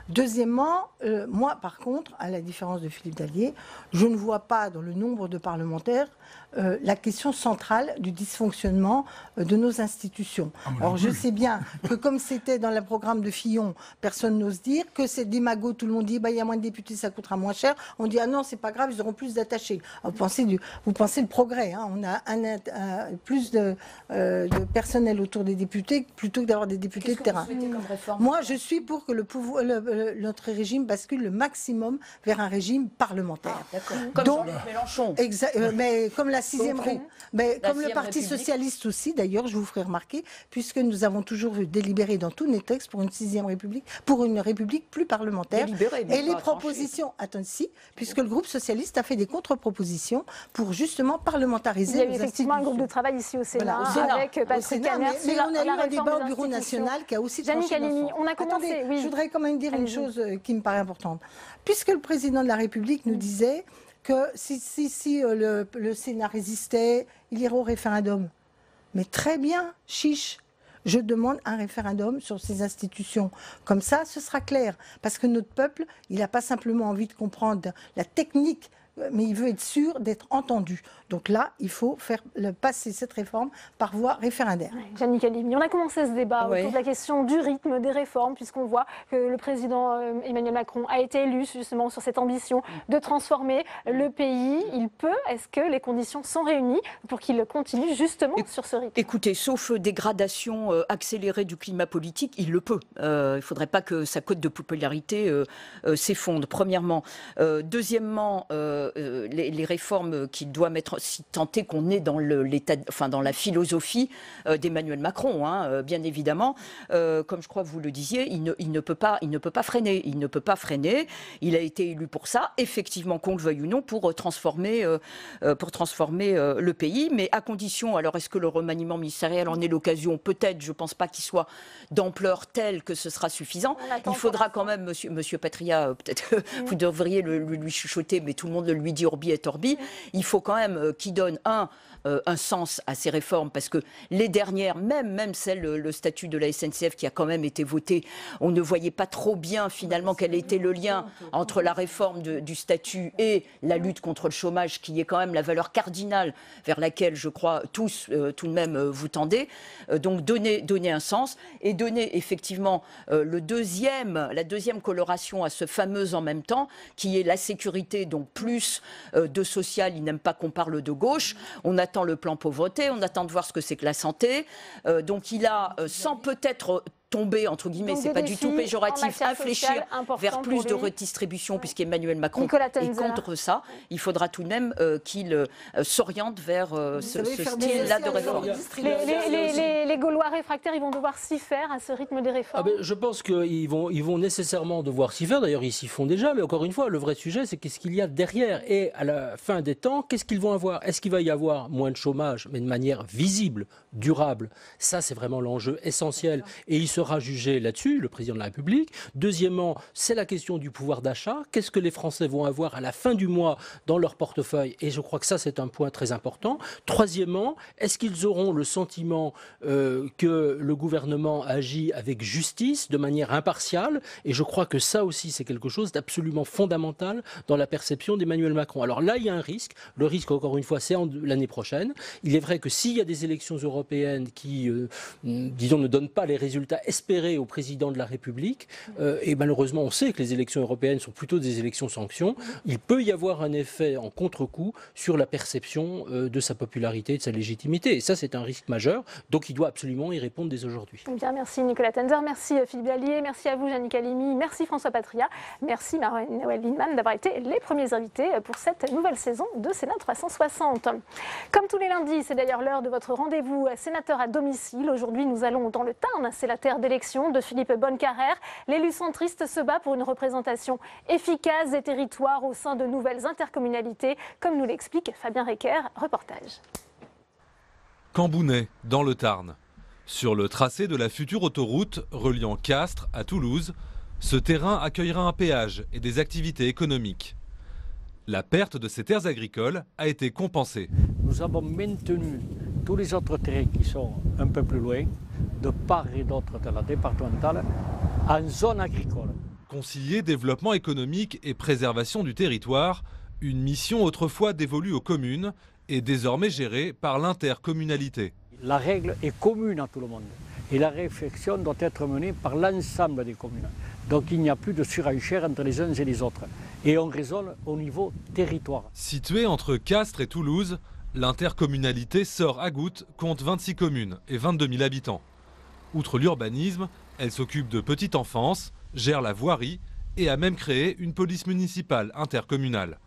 Deuxièmement, moi, par contre, à la différence de Philippe Dallier, je ne vois pas dans le nombre de parlementaires la question centrale du dysfonctionnement de nos institutions. Alors, je sais bien que comme c'était dans le programme de Fillon, personne n'ose dire que c'est démago, tout le monde dit il y a moins de députés, ça coûtera moins cher. On dit ah non, c'est pas grave, ils auront plus d'attachés. Vous pensez le progrès, hein. On a plus de personnel autour des députés plutôt que d'avoir des députés de terrain. Moi, je suis pour que notre régime bascule le maximum vers un régime parlementaire. Comme Jean-Luc Mélenchon. Mais comme la sixième mais comme le Parti socialiste aussi, d'ailleurs, je vous ferai remarquer, puisque nous avons toujours délibéré dans tous nos textes pour une 6e République, pour une République plus parlementaire. Et les propositions, puisque le groupe socialiste a fait des contre-propositions pour justement parlementariser. Il y a effectivement un groupe de travail ici au Sénat, avec Patrick Canner. Mais on a eu un débat au Bureau national qui a aussi tranché dans son... On a commencé. Attendez, je voudrais quand même dire une chose qui me paraît importante. Puisque le président de la République nous disait que si le Sénat résistait, il irait au référendum. Mais très bien, chiche. Je demande un référendum sur ces institutions. Comme ça, ce sera clair. Parce que notre peuple, il n'a pas simplement envie de comprendre la technique, mais il veut être sûr d'être entendu. Donc là, il faut faire passer cette réforme par voie référendaire. Jannick Halimi, on a commencé ce débat autour de la question du rythme des réformes, puisqu'on voit que le président Emmanuel Macron a été élu justement sur cette ambition de transformer le pays. Il peut, est-ce que les conditions sont réunies pour qu'il continue justement sur ce rythme? Écoutez, sauf dégradation accélérée du climat politique, il le peut. Il ne faudrait pas que sa cote de popularité s'effondre, premièrement. Deuxièmement, les réformes qu'il doit mettre, si tant est qu'on est dans dans la philosophie d'Emmanuel Macron, bien évidemment, comme je crois que vous le disiez, il ne peut pas freiner. Il ne peut pas freiner. Il a été élu pour ça, effectivement, qu'on le veuille ou non, pour transformer le pays, mais à condition. Alors, est-ce que le remaniement ministériel en est l'occasion? Peut-être. Je ne pense pas qu'il soit d'ampleur telle que ce sera suffisant. Il faudra quand même, Monsieur Patria, peut-être que vous devriez lui chuchoter, mais tout le monde le lui dit orbi et orbi. Il faut quand même qu'il donne un sens à ces réformes, parce que les dernières, même celle, le statut de la SNCF qui a quand même été voté, on ne voyait pas trop bien finalement quel était le lien entre la réforme du statut et la lutte contre le chômage, qui est quand même la valeur cardinale vers laquelle, je crois, tous tout de même vous tendez. Donc donner un sens et donner effectivement la deuxième coloration à ce fameux en même temps, qui est la sécurité, donc plus de social. Il n'aime pas qu'on parle de gauche. On attend attend le plan pauvreté, on attend de voir ce que c'est que la santé. Donc il a, sans peut-être tomber, entre guillemets, c'est pas du tout péjoratif, infléchir vers plus de redistribution, puisqu'Emmanuel Macron est contre ça. Il faudra tout de même qu'il s'oriente vers ce style-là de réforme. Les Gaulois réfractaires, ils vont devoir s'y faire à ce rythme des réformes. Je pense qu'ils vont nécessairement devoir s'y faire. D'ailleurs, ils s'y font déjà. Mais encore une fois, le vrai sujet, c'est qu'est-ce qu'il y a derrière. Et à la fin des temps, qu'est-ce qu'ils vont avoir? Est-ce qu'il va y avoir moins de chômage, mais de manière visible, durable? Ça, c'est vraiment l'enjeu essentiel. Et il sera jugé là-dessus, le président de la République. Deuxièmement, c'est la question du pouvoir d'achat. Qu'est-ce que les Français vont avoir à la fin du mois dans leur portefeuille? Et je crois que ça, c'est un point très important. Troisièmement, est-ce qu'ils auront le sentiment que le gouvernement agit avec justice, de manière impartiale? Et je crois que ça aussi, c'est quelque chose d'absolument fondamental dans la perception d'Emmanuel Macron. Alors là, il y a un risque. Le risque, encore une fois, c'est l'année prochaine. Il est vrai que s'il y a des élections européennes qui, disons, ne donnent pas les résultats espérés au président de la République, et malheureusement, on sait que les élections européennes sont plutôt des élections sanctions, il peut y avoir un effet en contre-coup sur la perception de sa popularité et de sa légitimité. Et ça, c'est un risque majeur. Donc, il doit absolument y répondre dès aujourd'hui. Bien, merci Nicolas Tenzer, merci Philippe Dallier, merci à vous Yannick Halimi, merci François Patria, merci Marie-Noëlle Lienemann d'avoir été les premiers invités pour cette nouvelle saison de Sénat 360. Comme tous les lundis, c'est d'ailleurs l'heure de votre rendez-vous sénateur à domicile. Aujourd'hui, nous allons dans le Tarn, c'est la terre d'élection de Philippe Bonnecarrère. L'élu centriste se bat pour une représentation efficace des territoires au sein de nouvelles intercommunalités, comme nous l'explique Fabien Recker, reportage. Cambounet, dans le Tarn. Sur le tracé de la future autoroute reliant Castres à Toulouse, ce terrain accueillera un péage et des activités économiques. La perte de ces terres agricoles a été compensée. Nous avons maintenu tous les autres terrains qui sont un peu plus loin, de part et d'autre de la départementale, en zone agricole. Concilier développement économique et préservation du territoire, une mission autrefois dévolue aux communes est désormais gérée par l'intercommunalité. La règle est commune à tout le monde et la réflexion doit être menée par l'ensemble des communes. Donc il n'y a plus de surenchère entre les uns et les autres. Et on raisonne au niveau territoire. Située entre Castres et Toulouse, l'intercommunalité Sort-Agout compte 26 communes et 22 000 habitants. Outre l'urbanisme, elle s'occupe de petite enfance, gère la voirie et a même créé une police municipale intercommunale.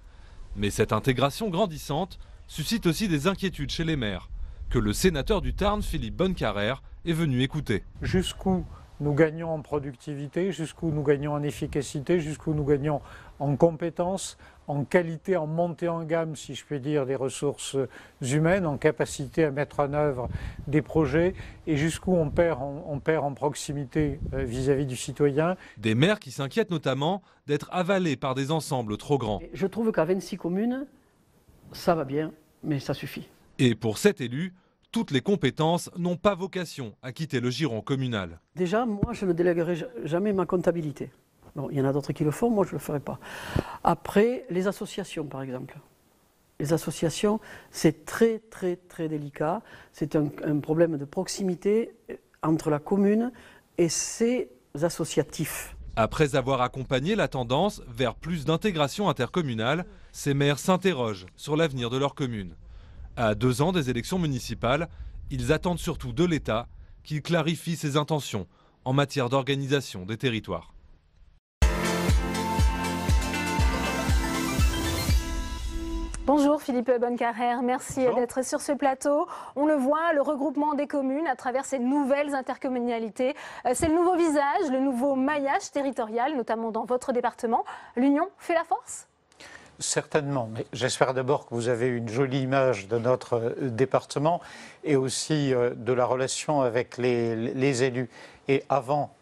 Mais cette intégration grandissante suscite aussi des inquiétudes chez les maires, que le sénateur du Tarn, Philippe Bonnecarrère, est venu écouter. Jusqu'où nous gagnons en productivité, jusqu'où nous gagnons en efficacité, jusqu'où nous gagnons en compétences, en qualité, en montée en gamme, si je puis dire, des ressources humaines, en capacité à mettre en œuvre des projets, et jusqu'où on perd en proximité vis-à-vis du citoyen. Des maires qui s'inquiètent notamment d'être avalés par des ensembles trop grands. Je trouve qu'à 26 communes, ça va bien, mais ça suffit. Et pour cet élu, toutes les compétences n'ont pas vocation à quitter le giron communal. Déjà, moi, je ne délèguerai jamais ma comptabilité. Bon, il y en a d'autres qui le font, moi je ne le ferai pas. Après, les associations, par exemple. Les associations, c'est très, très, très délicat. C'est un problème de proximité entre la commune et ses associatifs. Après avoir accompagné la tendance vers plus d'intégration intercommunale, ces maires s'interrogent sur l'avenir de leur commune. À 2 ans des élections municipales, ils attendent surtout de l'État qu'il clarifie ses intentions en matière d'organisation des territoires. Bonjour Philippe Bonnecarrère, merci d'être sur ce plateau. On le voit, le regroupement des communes à travers ces nouvelles intercommunalités, c'est le nouveau visage, le nouveau maillage territorial, notamment dans votre département. L'union fait la force ? Certainement, mais j'espère d'abord que vous avez une jolie image de notre département et aussi de la relation avec les élus. Et avant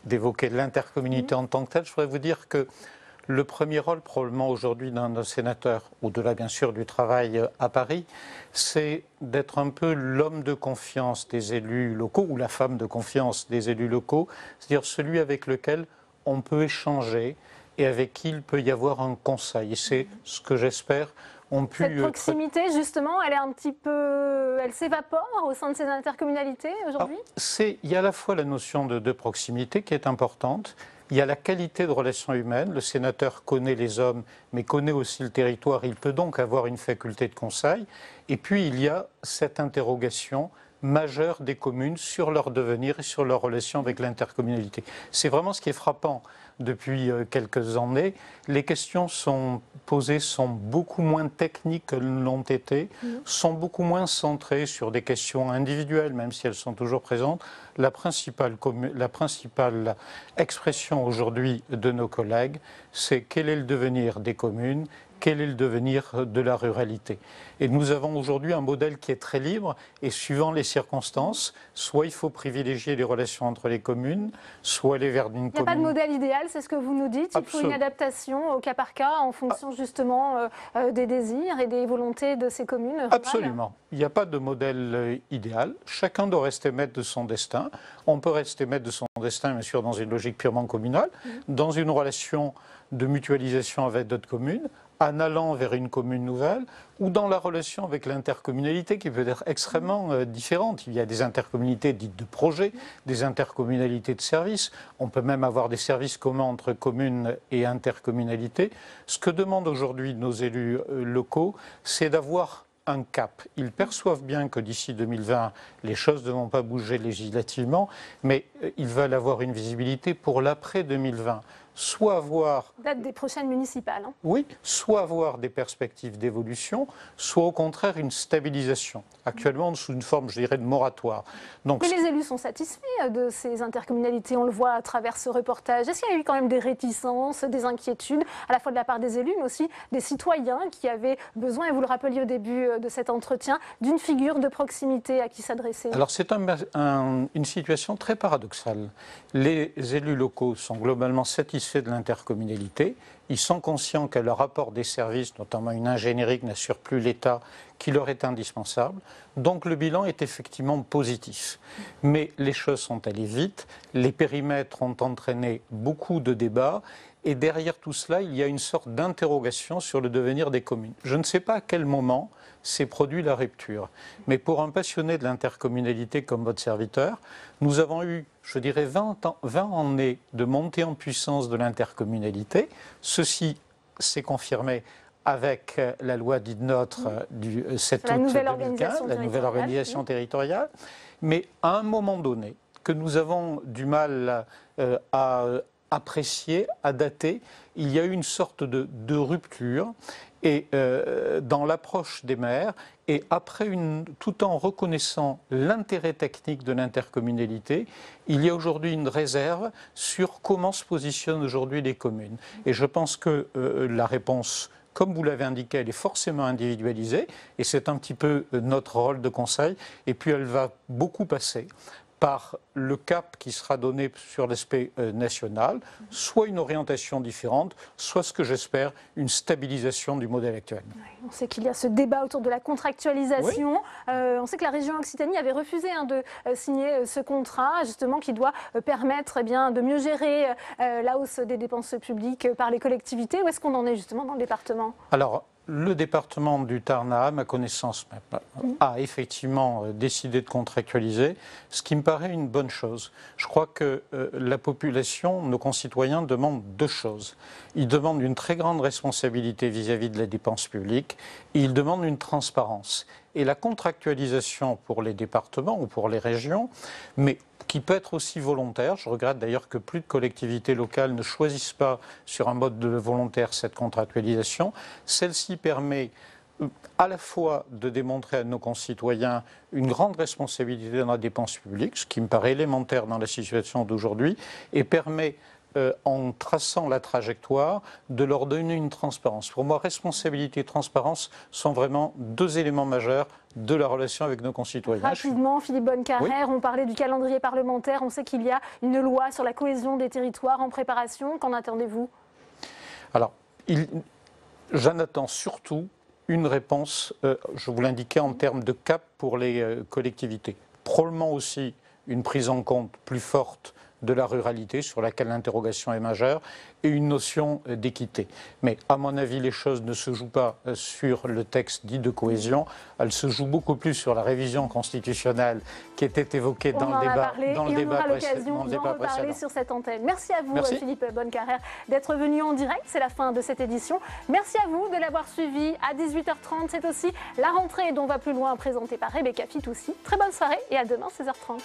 d'évoquer l'intercommunalité en tant que telle, je voudrais vous dire que le premier rôle probablement aujourd'hui d'un sénateur, au-delà bien sûr du travail à Paris, c'est d'être un peu l'homme de confiance des élus locaux ou la femme de confiance des élus locaux, c'est-à-dire celui avec lequel on peut échanger et avec qui il peut y avoir un conseil. Et c'est ce que j'espère ont pu... Cette proximité, justement, elle est un petit peu... Elle s'évapore au sein de ces intercommunalités aujourd'hui ? Il y a à la fois la notion de proximité qui est importante, Il y a la qualité de relations humaines. Le sénateur connaît les hommes, mais connaît aussi le territoire. Il peut donc avoir une faculté de conseil. Et puis, il y a cette interrogation majeure des communes sur leur devenir et sur leur relation avec l'intercommunalité. C'est vraiment ce qui est frappant depuis quelques années. Les questions posées sont beaucoup moins techniques qu'elles l'ont été, sont beaucoup moins centrées sur des questions individuelles, même si elles sont toujours présentes. La principale expression aujourd'hui de nos collègues, c'est quel est le devenir des communes, quel est le devenir de la ruralité. Et nous avons aujourd'hui un modèle qui est très libre et suivant les circonstances, soit il faut privilégier les relations entre les communes, soit aller vers une commune. Il n'y a pas de modèle idéal, c'est ce que vous nous dites. Il faut une adaptation au cas par cas en fonction justement des désirs et des volontés de ces communes rurales. Absolument. Il n'y a pas de modèle idéal. Chacun doit rester maître de son destin. On peut rester maître de son destin, bien sûr, dans une logique purement communale, dans une relation de mutualisation avec d'autres communes, en allant vers une commune nouvelle, ou dans la relation avec l'intercommunalité qui peut être extrêmement différente. Il y a des intercommunalités dites de projet, des intercommunalités de services. On peut même avoir des services communs entre communes et intercommunalités. Ce que demandent aujourd'hui nos élus locaux, c'est d'avoir un cap. Ils perçoivent bien que d'ici 2020, les choses ne vont pas bouger législativement, mais ils veulent avoir une visibilité pour l'après 2020. Soit avoir... Date des prochaines municipales. Hein. Oui, soit avoir des perspectives d'évolution, soit au contraire une stabilisation. Actuellement, sous une forme, je dirais, de moratoire. Donc, mais les élus sont satisfaits de ces intercommunalités, on le voit à travers ce reportage. Est-ce qu'il y a eu quand même des réticences, des inquiétudes, à la fois de la part des élus, mais aussi des citoyens qui avaient besoin, et vous le rappeliez au début de cet entretien, d'une figure de proximité à qui s'adresser? Alors c'est une situation très paradoxale. Les élus locaux sont globalement satisfaits de l'intercommunalité. Ils sont conscients qu'elle leur apporte des services, notamment une ingénierie que n'assure plus l'État, qui leur est indispensable. Donc le bilan est effectivement positif. Mais les choses sont allées vite, les périmètres ont entraîné beaucoup de débats, et derrière tout cela, il y a une sorte d'interrogation sur le devenir des communes. Je ne sais pas à quel moment s'est produit la rupture, mais pour un passionné de l'intercommunalité comme votre serviteur, nous avons eu, je dirais, 20 années de montée en puissance de l'intercommunalité. Ceci s'est confirmé avec la loi dite NOTRe du 7 août 2015, la nouvelle organisation territoriale. Mais à un moment donné, que nous avons du mal à apprécier, à dater, il y a eu une sorte de rupture et, dans l'approche des maires, et après tout en reconnaissant l'intérêt technique de l'intercommunalité, il y a aujourd'hui une réserve sur comment se positionnent aujourd'hui les communes. Et je pense que la réponse, comme vous l'avez indiqué, elle est forcément individualisée, et c'est un petit peu notre rôle de conseil, et puis elle va beaucoup passer par le cap qui sera donné sur l'aspect national, soit une orientation différente, soit ce que j'espère, une stabilisation du modèle actuel. Oui, on sait qu'il y a ce débat autour de la contractualisation. Oui. On sait que la région Occitanie avait refusé de signer ce contrat, justement, qui doit permettre de mieux gérer la hausse des dépenses publiques par les collectivités. Où est-ce qu'on en est justement dans le département ? Alors, le département du Tarn, à ma connaissance, a effectivement décidé de contractualiser, ce qui me paraît une bonne chose. Je crois que la population, nos concitoyens, demandent deux choses. Ils demandent une très grande responsabilité vis-à-vis de la dépense publique et ils demandent une transparence. Et la contractualisation pour les départements ou pour les régions, mais qui peut être aussi volontaire. Je regrette d'ailleurs que plus de collectivités locales ne choisissent pas sur un mode de volontaire cette contractualisation. Celle-ci permet à la fois de démontrer à nos concitoyens une grande responsabilité dans la dépense publique, ce qui me paraît élémentaire dans la situation d'aujourd'hui, et permet en traçant la trajectoire, de leur donner une transparence. Pour moi, responsabilité et transparence sont vraiment deux éléments majeurs de la relation avec nos concitoyens. Rapidement, Philippe Bonnecarrère, oui. On parlait du calendrier parlementaire. On sait qu'il y a une loi sur la cohésion des territoires en préparation. Qu'en attendez-vous ? Alors, j'en attends surtout une réponse, je vous l'indiquais, en termes de cap pour les collectivités. Probablement aussi une prise en compte plus forte de la ruralité sur laquelle l'interrogation est majeure et une notion d'équité. Mais à mon avis, les choses ne se jouent pas sur le texte dit de cohésion, elles se jouent beaucoup plus sur la révision constitutionnelle qui était évoquée dans le débat précédent. On aura l'occasion d'en reparler sur cette antenne. Merci à vous, Philippe Bonnecarrère, d'être venu en direct. C'est la fin de cette édition. Merci à vous de l'avoir suivi. À 18h30, c'est aussi la rentrée dont va plus loin présentée par Rebecca Fitoussi. Très bonne soirée et à demain, 16h30.